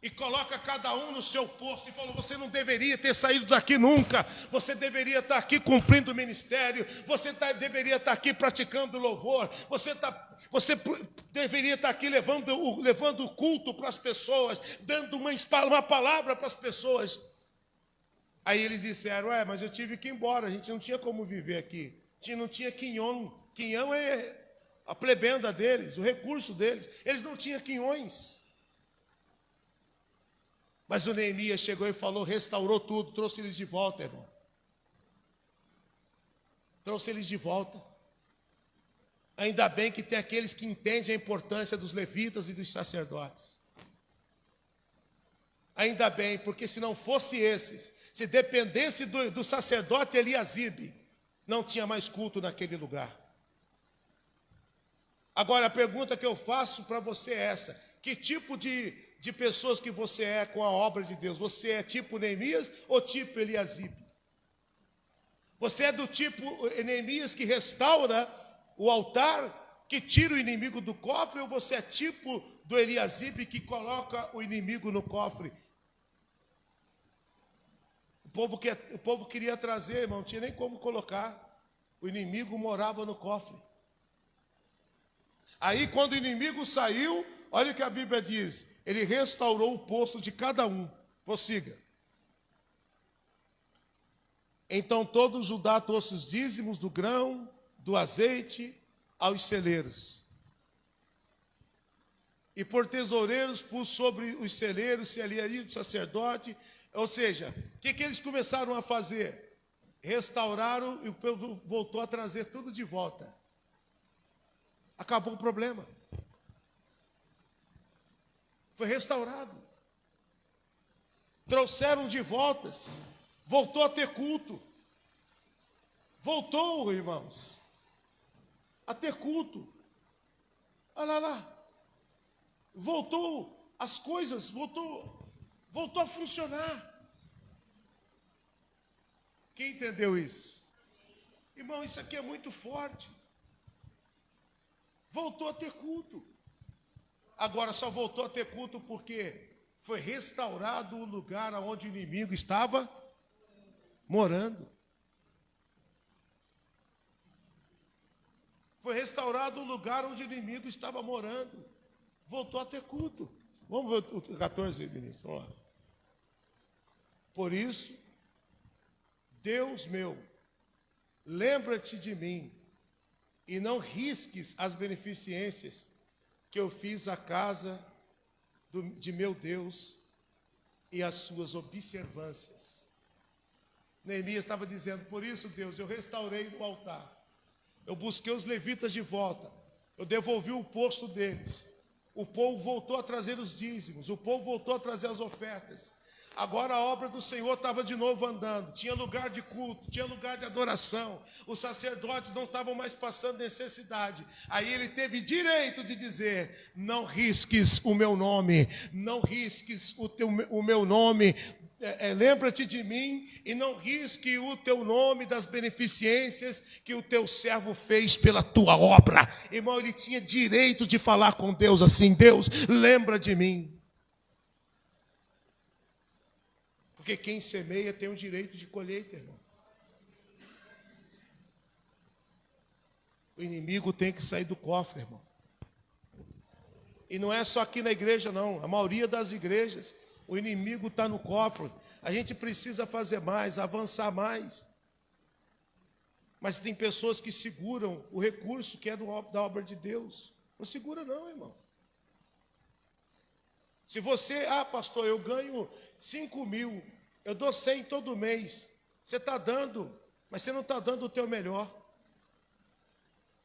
Speaker 1: E coloca cada um no seu posto. E falou, você não deveria ter saído daqui nunca. Você deveria estar aqui cumprindo o ministério. Você deveria estar aqui praticando louvor. Você deveria estar aqui levando o culto para as pessoas. Dando uma palavra para as pessoas. Aí eles disseram, mas eu tive que ir embora. A gente não tinha como viver aqui. A gente não tinha quinhão. Quinhão é a plebenda deles, o recurso deles. Eles não tinham quinhões. Mas o Neemias chegou e falou, restaurou tudo, trouxe eles de volta, irmão. Trouxe eles de volta. Ainda bem que tem aqueles que entendem a importância dos levitas e dos sacerdotes. Ainda bem, porque se não fosse esses, se dependesse do sacerdote Eliasibe, não tinha mais culto naquele lugar. Agora, a pergunta que eu faço para você é essa. Que tipo de pessoas que você é com a obra de Deus? Você é tipo Neemias ou tipo Eliasibe? Você é do tipo Neemias que restaura o altar, que tira o inimigo do cofre, ou você é tipo do Eliasibe que coloca o inimigo no cofre? O povo queria trazer, irmão, não tinha nem como colocar. O inimigo morava no cofre. Aí quando o inimigo saiu, olha o que a Bíblia diz, ele restaurou o posto de cada um. Prossiga. Então todo Judá trouxe os dízimos do grão, do azeite, aos celeiros. E por tesoureiros pus sobre os celeiros, celearia do sacerdote. Ou seja, o que eles começaram a fazer? Restauraram e o povo voltou a trazer tudo de volta. Acabou o problema. Foi restaurado. Trouxeram de voltas. Voltou a ter culto. Voltou, irmãos, a ter culto. Olha lá. Voltou as coisas, voltou a funcionar. Quem entendeu isso? Irmão, isso aqui é muito forte. Voltou a ter culto. Agora só voltou a ter culto porque foi restaurado o lugar onde o inimigo estava morando. Foi restaurado o lugar onde o inimigo estava morando. Voltou a ter culto. Vamos ver o 14, ministro. Vamos lá. Por isso, Deus meu, lembra-te de mim e não risques as beneficências que eu fiz à casa de meu Deus e as suas observâncias. Neemias estava dizendo, por isso, Deus, eu restaurei o altar. Eu busquei os levitas de volta. Eu devolvi o posto deles. O povo voltou a trazer os dízimos. O povo voltou a trazer as ofertas. Agora a obra do Senhor estava de novo andando. Tinha lugar de culto, tinha lugar de adoração. Os sacerdotes não estavam mais passando necessidade. Aí ele teve direito de dizer, não risques o meu nome. Não risques o meu nome. Lembra-te de mim e não risque o teu nome das beneficências que o teu servo fez pela tua obra. Irmão, ele tinha direito de falar com Deus assim, Deus, lembra de mim. Porque quem semeia tem o direito de colheita, irmão. O inimigo tem que sair do cofre, irmão. E não é só aqui na igreja, não. A maioria das igrejas, o inimigo está no cofre. A gente precisa fazer mais, avançar mais. Mas tem pessoas que seguram o recurso que é da obra de Deus. Não segura não, irmão. Se você, pastor, eu ganho 5.000, eu dou 100 todo mês. Você está dando, mas você não está dando o teu melhor.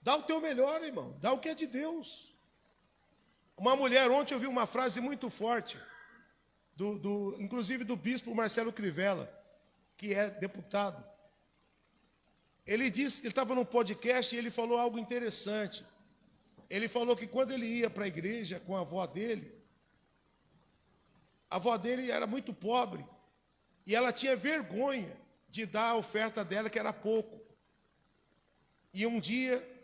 Speaker 1: Dá o teu melhor, irmão. Dá o que é de Deus. Uma mulher, ontem eu vi uma frase muito forte, inclusive do bispo Marcelo Crivella, que é deputado. Ele disse, ele estava num podcast e ele falou algo interessante. Ele falou que quando ele ia para a igreja com a avó dele era muito pobre e ela tinha vergonha de dar a oferta dela, que era pouco. E um dia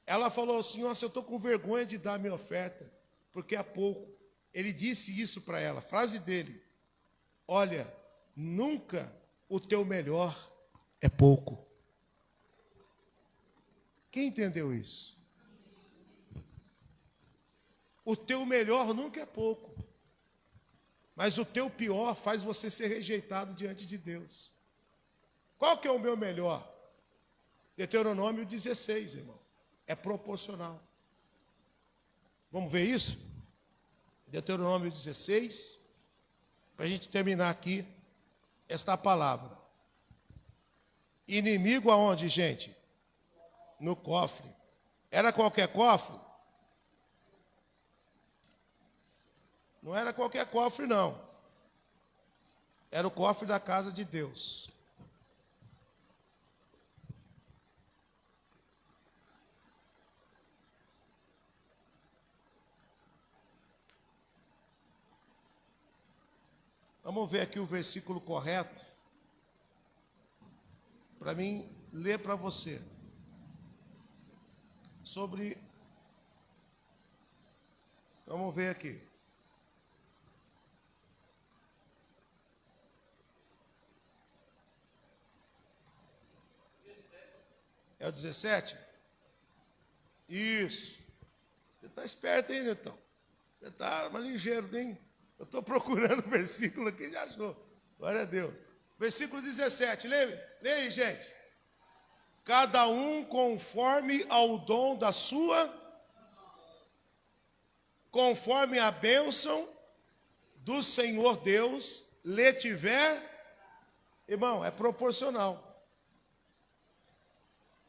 Speaker 1: ela falou assim: nossa, eu estou com vergonha de dar a minha oferta, porque é pouco. Ele disse isso para ela, frase dele: olha, nunca o teu melhor é pouco. Quem entendeu isso? O teu melhor nunca é pouco, mas o teu pior faz você ser rejeitado diante de Deus. Qual que é o meu melhor? Deuteronômio 16, irmão. É proporcional. Vamos ver isso? Deuteronômio 16, para a gente terminar aqui esta palavra. Inimigo aonde, gente? No cofre. Era qualquer cofre? Não era qualquer cofre, não. Era o cofre da casa de Deus. Vamos ver aqui o versículo correto, para mim ler para você. Vamos ver aqui. É o 17? Isso. Você está esperto, hein, Netão? Você está mais ligeiro, hein? Eu estou procurando o versículo aqui, já achou. Glória a Deus. Versículo 17, leia aí, gente. Cada um conforme ao dom da sua, conforme a bênção do Senhor Deus lhe tiver. Irmão, é proporcional.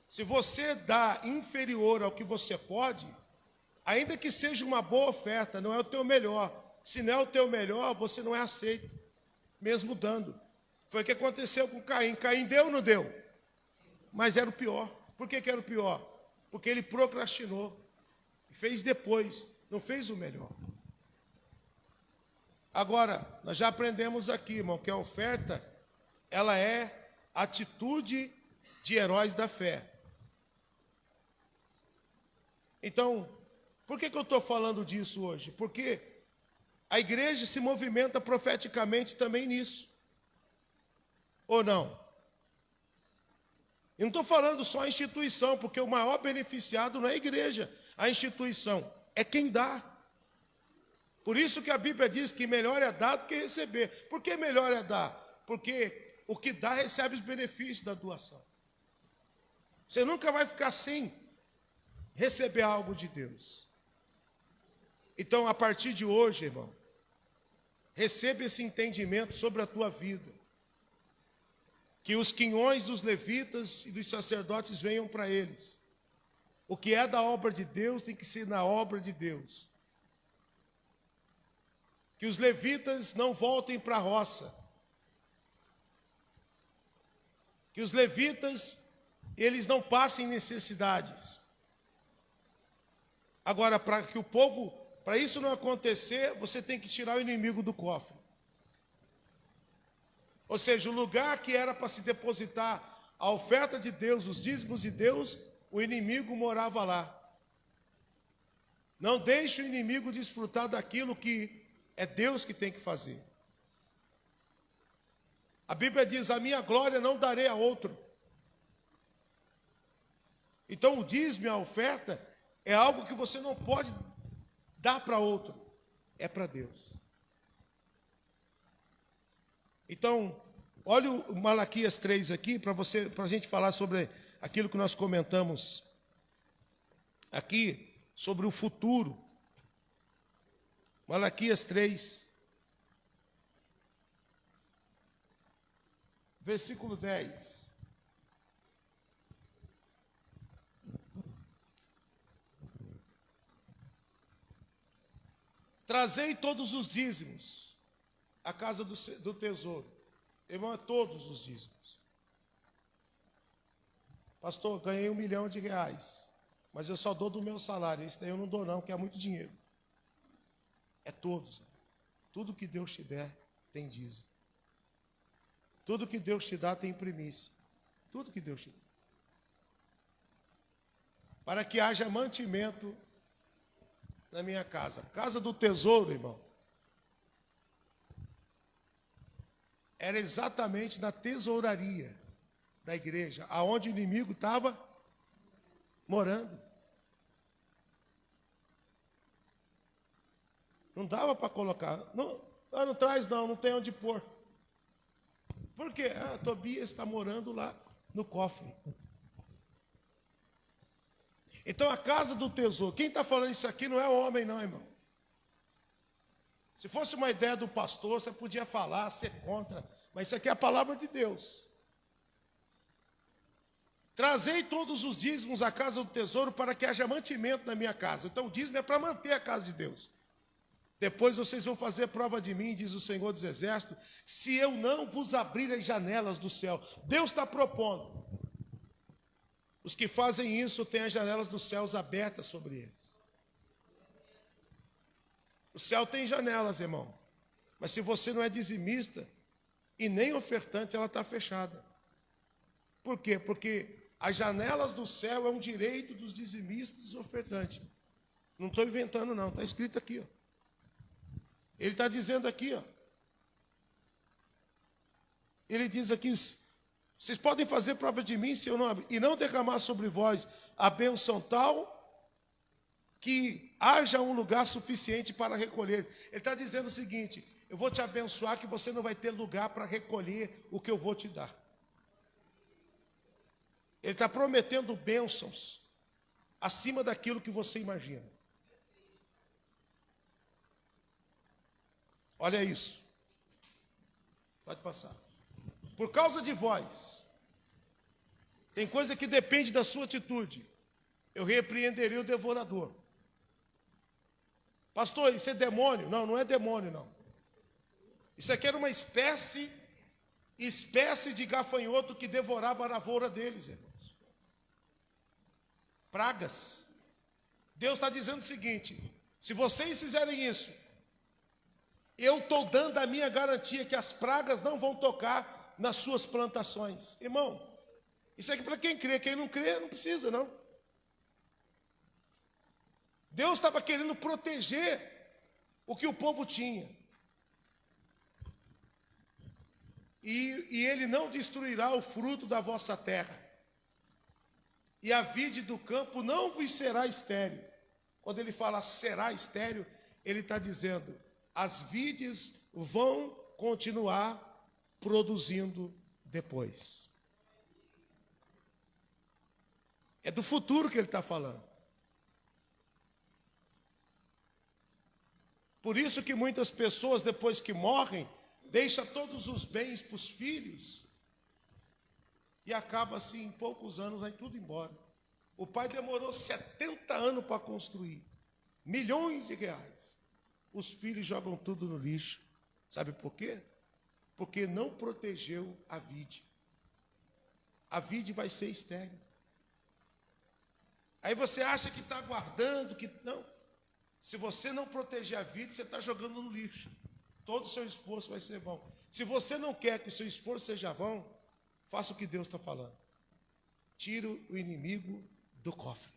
Speaker 1: Se você dá inferior ao que você pode, ainda que seja uma boa oferta, não é o teu melhor. Se não é o teu melhor, você não é aceito, mesmo dando. Foi o que aconteceu com Caim. Caim deu ou não deu? Mas era o pior. Por que era o pior? Porque ele procrastinou. Fez depois, não fez o melhor. Agora, nós já aprendemos aqui, irmão, que a oferta, ela é atitude de heróis da fé. Então, por que eu estou falando disso hoje? Porque a igreja se movimenta profeticamente também nisso. Ou não? Eu não estou falando só a instituição, porque o maior beneficiado não é a igreja, a instituição, é quem dá. Por isso que a Bíblia diz que melhor é dar do que receber. Por que melhor é dar? Porque o que dá recebe os benefícios da doação. Você nunca vai ficar sem receber algo de Deus. Então, a partir de hoje, irmão, receba esse entendimento sobre a tua vida. Que os quinhões dos levitas e dos sacerdotes venham para eles. O que é da obra de Deus tem que ser na obra de Deus. Que os levitas não voltem para a roça. Que os levitas, eles não passem necessidades. Agora, para que o povo, para isso não acontecer, você tem que tirar o inimigo do cofre. Ou seja, o lugar que era para se depositar a oferta de Deus, os dízimos de Deus, o inimigo morava lá. Não deixe o inimigo desfrutar daquilo que é Deus que tem que fazer. A Bíblia diz: a minha glória não darei a outro. Então, o dízimo e a oferta é algo que você não pode dar para outro, é para Deus. Então, olha o Malaquias 3 aqui, para a gente falar sobre aquilo que nós comentamos aqui, sobre o futuro. Malaquias 3, versículo 10. Trazei todos os dízimos à casa do tesouro. Irmão, é todos os dízimos. Pastor, ganhei R$1 milhão, mas eu só dou do meu salário. Esse daí eu não dou não, que é muito dinheiro. É todos. Tudo que Deus te der tem dízimo. Tudo que Deus te dá tem primícia. Tudo que Deus te dá. Para que haja mantimento na minha casa. Casa do tesouro, irmão. Era exatamente na tesouraria da igreja, aonde o inimigo estava morando. Não dava para colocar. Não traz não tem onde pôr. Por quê? Tobias está morando lá no cofre. Então a casa do tesouro, quem está falando isso aqui não é homem não, irmão. Se fosse uma ideia do pastor, você podia falar, ser contra, mas isso aqui é a palavra de Deus. Trazei todos os dízimos à casa do tesouro para que haja mantimento na minha casa. Então o dízimo é para manter a casa de Deus. Depois vocês vão fazer prova de mim, diz o Senhor dos Exércitos, se eu não vos abrir as janelas do céu. Deus está propondo. Os que fazem isso têm as janelas dos céus abertas sobre eles. O céu tem janelas, irmão. Mas se você não é dizimista e nem ofertante, ela está fechada. Por quê? Porque as janelas do céu é um direito dos dizimistas e dos ofertantes. Não estou inventando não, está escrito aqui, ó. Ele está dizendo aqui, ó. Ele diz aqui, vocês podem fazer prova de mim se eu não abrir, e não derramar sobre vós a bênção tal que haja um lugar suficiente para recolher. Ele está dizendo o seguinte, eu vou te abençoar que você não vai ter lugar para recolher o que eu vou te dar. Ele está prometendo bênçãos acima daquilo que você imagina. Olha isso. Pode passar. Por causa de vós, tem coisa que depende da sua atitude. Eu repreenderia o devorador. Pastor, isso é demônio? Não, não é demônio, não. Isso aqui era uma espécie de gafanhoto que devorava a lavoura deles, irmãos. Pragas. Deus está dizendo o seguinte, se vocês fizerem isso, eu estou dando a minha garantia que as pragas não vão tocar nas suas plantações. Irmão, isso aqui é para quem crê. Quem não crê, não precisa, não. Deus estava querendo proteger o que o povo tinha. E Ele não destruirá o fruto da vossa terra. E a vide do campo não vos será estéril. Quando Ele fala será estéril, Ele está dizendo, as vides vão continuar produzindo depois. É do futuro que ele está falando. Por isso que muitas pessoas, depois que morrem, deixam todos os bens para os filhos e acaba assim, em poucos anos, vai tudo embora. O pai demorou 70 anos para construir, milhões de reais. Os filhos jogam tudo no lixo. Sabe por quê? Porque não protegeu a vide. A vide vai ser estéril. Aí você acha que está guardando, que não. Se você não proteger a vide, você está jogando no lixo. Todo o seu esforço vai ser vão. Se você não quer que o seu esforço seja vão, faça o que Deus está falando. Tira o inimigo do cofre.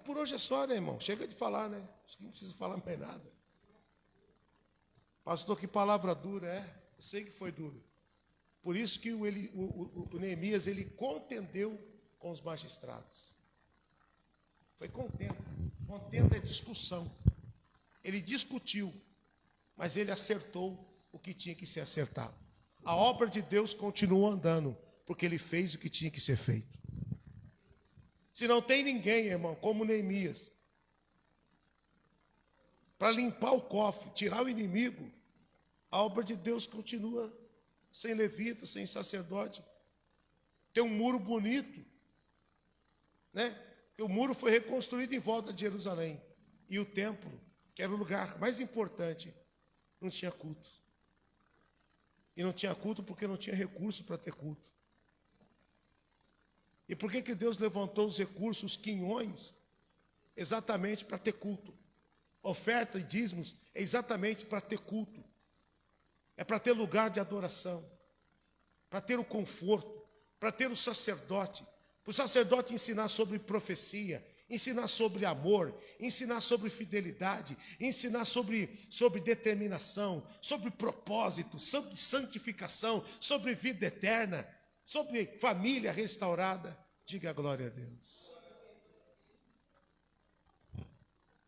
Speaker 1: Por hoje é só, né, irmão? Chega de falar, né? Acho que não precisa falar mais nada. Pastor, que palavra dura, é? Eu sei que foi duro. Por isso que o Neemias, ele contendeu com os magistrados. Foi contenda. Contenda é discussão. Ele discutiu, mas ele acertou o que tinha que ser acertado. A obra de Deus continua andando, porque ele fez o que tinha que ser feito. Se não tem ninguém, irmão, como Neemias, para limpar o cofre, tirar o inimigo, a obra de Deus continua sem levita, sem sacerdote. Tem um muro bonito, né? O muro foi reconstruído em volta de Jerusalém. E o templo, que era o lugar mais importante, não tinha culto. E não tinha culto porque não tinha recurso para ter culto. E por que Deus levantou os recursos, os quinhões, exatamente para ter culto? Oferta e dízimos é exatamente para ter culto. É para ter lugar de adoração, para ter o conforto, para ter o sacerdote, para o sacerdote ensinar sobre profecia, ensinar sobre amor, ensinar sobre fidelidade, ensinar sobre determinação, sobre propósito, sobre santificação, sobre vida eterna, sobre família restaurada. Diga glória a Deus.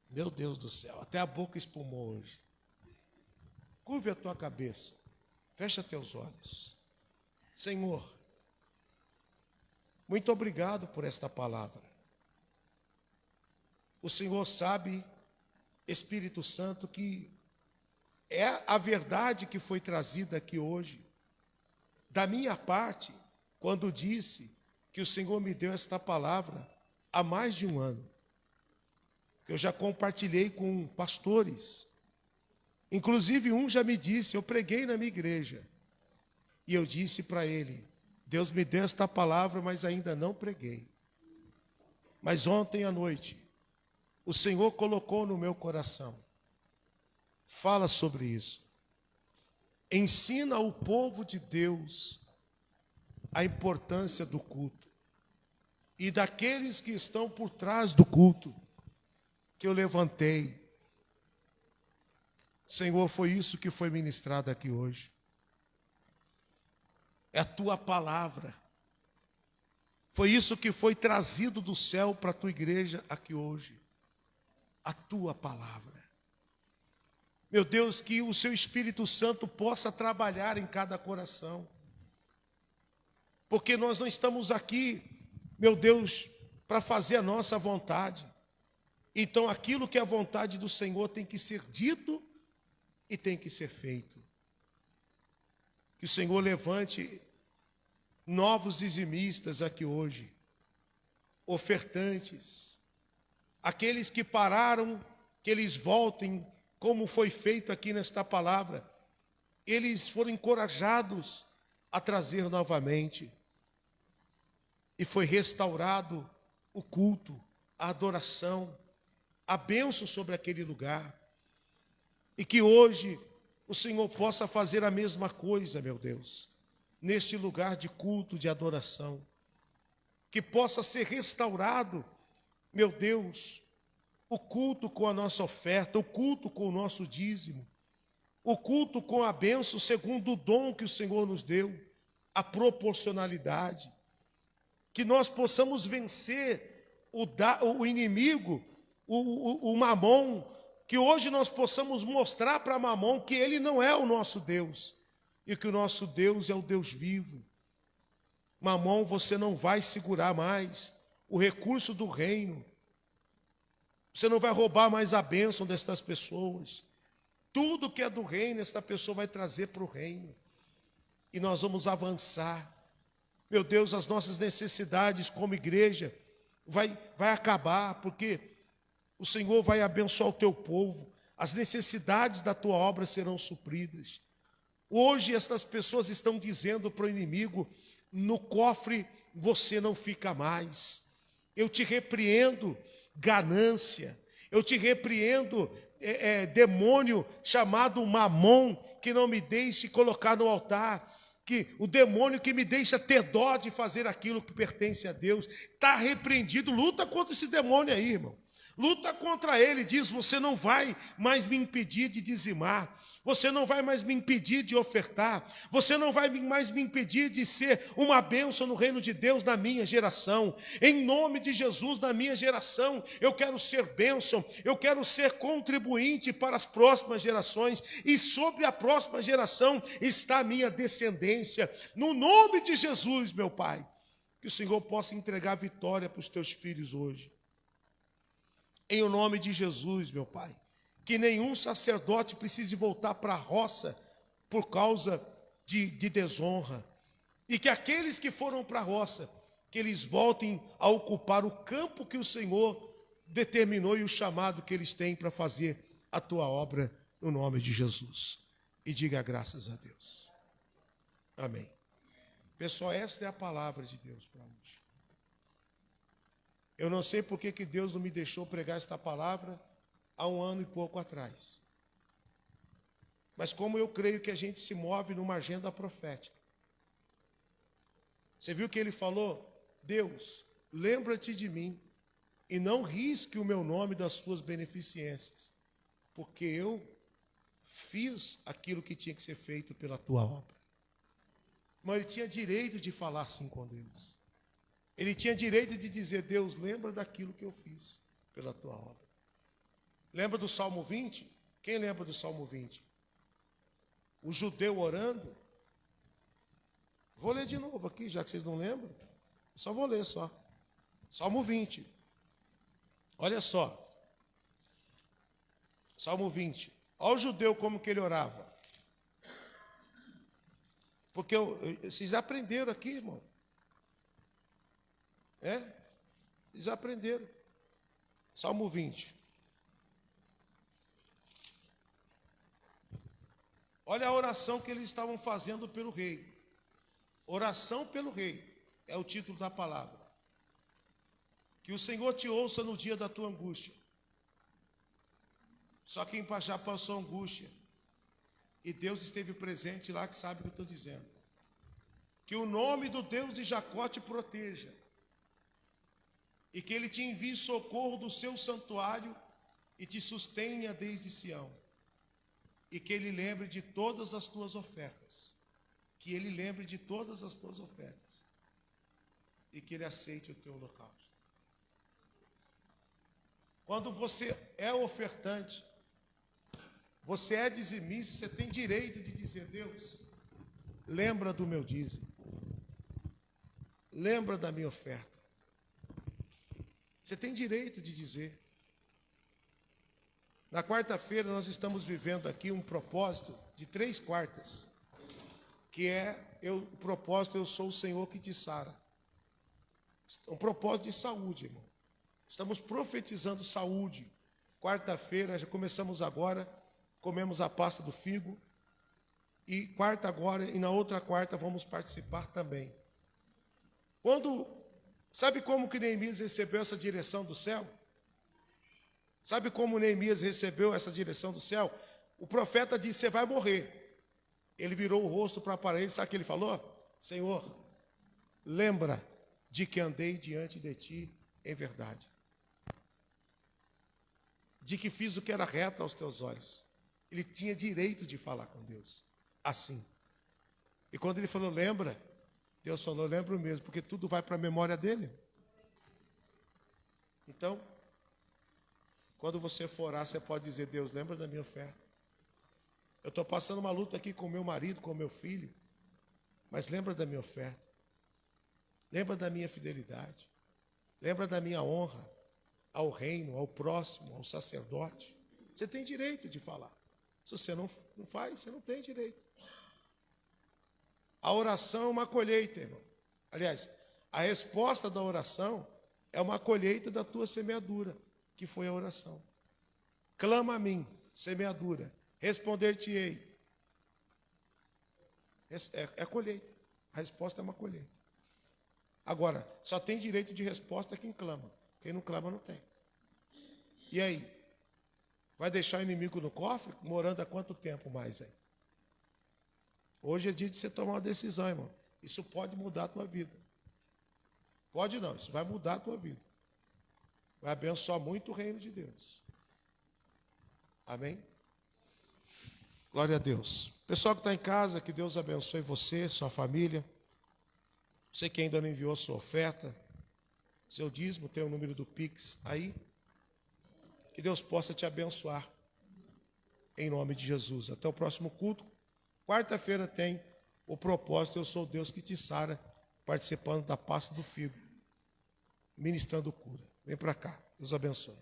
Speaker 1: Meu Deus do céu, até a boca espumou hoje. Curve a tua cabeça, fecha teus olhos. Senhor, muito obrigado por esta palavra. O Senhor sabe, Espírito Santo, que é a verdade que foi trazida aqui hoje. Da minha parte, quando disse que o Senhor me deu esta palavra há mais de um ano, eu já compartilhei com pastores. Inclusive um já me disse, eu preguei na minha igreja, e eu disse para ele, Deus me deu esta palavra, mas ainda não preguei. Mas ontem à noite, o Senhor colocou no meu coração, fala sobre isso. Ensina ao povo de Deus a importância do culto. E daqueles que estão por trás do culto, que eu levantei. Senhor, foi isso que foi ministrado aqui hoje. É a tua palavra. Foi isso que foi trazido do céu para a tua igreja aqui hoje. A tua palavra. Meu Deus, que o seu Espírito Santo possa trabalhar em cada coração. Porque nós não estamos aqui, meu Deus, para fazer a nossa vontade. Então aquilo que é a vontade do Senhor tem que ser dito e tem que ser feito. Que o Senhor levante novos dizimistas aqui hoje, ofertantes, aqueles que pararam, que eles voltem, como foi feito aqui nesta palavra, eles foram encorajados a trazer novamente, e foi restaurado o culto, a adoração, a bênção sobre aquele lugar. E que hoje o Senhor possa fazer a mesma coisa, meu Deus, neste lugar de culto, de adoração. Que possa ser restaurado, meu Deus, o culto com a nossa oferta, o culto com o nosso dízimo, o culto com a bênção segundo o dom que o Senhor nos deu, a proporcionalidade. Que nós possamos vencer o inimigo, o mamon, que hoje nós possamos mostrar para mamon que ele não é o nosso Deus, e que o nosso Deus é o Deus vivo. Mamon, você não vai segurar mais o recurso do reino, você não vai roubar mais a bênção destas pessoas. Tudo que é do reino, esta pessoa vai trazer para o reino, e nós vamos avançar. Meu Deus, as nossas necessidades como igreja vai acabar, porque o Senhor vai abençoar o teu povo, as necessidades da tua obra serão supridas. Hoje estas pessoas estão dizendo para o inimigo, no cofre você não fica mais. Eu te repreendo, ganância, eu te repreendo, demônio chamado mamon, que não me deixe colocar no altar, que o demônio que me deixa ter dó de fazer aquilo que pertence a Deus, está repreendido. Luta contra esse demônio aí, irmão. Luta contra ele, diz: você não vai mais me impedir de dizimar, você não vai mais me impedir de ofertar, você não vai mais me impedir de ser uma bênção no reino de Deus na minha geração. Em nome de Jesus, na minha geração, eu quero ser bênção, eu quero ser contribuinte para as próximas gerações, e sobre a próxima geração está a minha descendência. No nome de Jesus, meu Pai, que o Senhor possa entregar vitória para os teus filhos hoje. Em o nome de Jesus, meu Pai, que nenhum sacerdote precise voltar para a roça por causa de desonra. E que aqueles que foram para a roça, que eles voltem a ocupar o campo que o Senhor determinou e o chamado que eles têm para fazer a tua obra, no nome de Jesus. E diga graças a Deus. Amém. Pessoal, esta é a palavra de Deus para hoje. Eu não sei por que Deus não me deixou pregar esta palavra há 1 ano e pouco atrás. Mas como eu creio que a gente se move numa agenda profética. Você viu que ele falou? Deus, lembra-te de mim e não risque o meu nome das suas beneficências, porque eu fiz aquilo que tinha que ser feito pela tua obra. Mas ele tinha direito de falar assim com Deus. Ele tinha direito de dizer: Deus, lembra daquilo que eu fiz pela tua obra. Lembra do Salmo 20? Quem lembra do Salmo 20? O judeu orando. Vou ler de novo aqui, já que vocês não lembram. Só vou ler só. Salmo 20. Olha só. Salmo 20. Olha o judeu como que ele orava. Porque vocês aprenderam aqui, irmão. Eles aprenderam. Salmo 20. Olha a oração que eles estavam fazendo pelo rei. Oração pelo rei é o título da palavra. Que o Senhor te ouça no dia da tua angústia. Só quem já passou angústia e Deus esteve presente lá, que sabe o que eu estou dizendo. Que o nome do Deus de Jacó te proteja. E que ele te envie socorro do seu santuário e te sustenha desde Sião. E que ele lembre de todas as tuas ofertas. Que ele lembre de todas as tuas ofertas. E que ele aceite o teu holocausto. Quando você é ofertante, você é dizimista, você tem direito de dizer: Deus, lembra do meu dízimo. Lembra da minha oferta. Você tem direito de dizer. Na quarta-feira nós estamos vivendo aqui um propósito de 3 quartas, que é o propósito: eu sou o Senhor que te sara. Um propósito de saúde, irmão. Estamos profetizando saúde. Quarta-feira, já começamos agora, comemos a pasta do figo, e quarta agora, e na outra quarta vamos participar também. Sabe como que Neemias recebeu essa direção do céu? Sabe como Neemias recebeu essa direção do céu? O profeta disse: você vai morrer. Ele virou o rosto para a parede, sabe o que ele falou? Senhor, lembra de que andei diante de ti em verdade. De que fiz o que era reto aos teus olhos. Ele tinha direito de falar com Deus, assim. E quando ele falou: lembra, Deus falou: lembro mesmo, porque tudo vai para a memória dele. Então, quando você for orar, você pode dizer: Deus, lembra da minha oferta. Eu estou passando uma luta aqui com meu marido, com meu filho, mas lembra da minha oferta. Lembra da minha fidelidade. Lembra da minha honra ao reino, ao próximo, ao sacerdote. Você tem direito de falar. Se você não faz, você não tem direito. A oração é uma colheita, irmão. Aliás, a resposta da oração é uma colheita da tua semeadura, que foi a oração. Clama a mim, semeadura, responder-te-ei. É a colheita. A resposta é uma colheita. Agora, só tem direito de resposta quem clama. Quem não clama não tem. E aí? Vai deixar o inimigo no cofre, morando há quanto tempo mais aí? Hoje é dia de você tomar uma decisão, irmão. Isso pode mudar a tua vida. Pode não, isso vai mudar a tua vida. Vai abençoar muito o reino de Deus. Amém? Glória a Deus. Pessoal que está em casa, que Deus abençoe você, sua família. Você que ainda não enviou sua oferta, seu dízimo, tem o número do Pix aí. Que Deus possa te abençoar. Em nome de Jesus. Até o próximo culto. Quarta-feira tem o propósito, eu sou o Deus que te sara, participando da pasta do figo, ministrando cura. Vem para cá. Deus abençoe.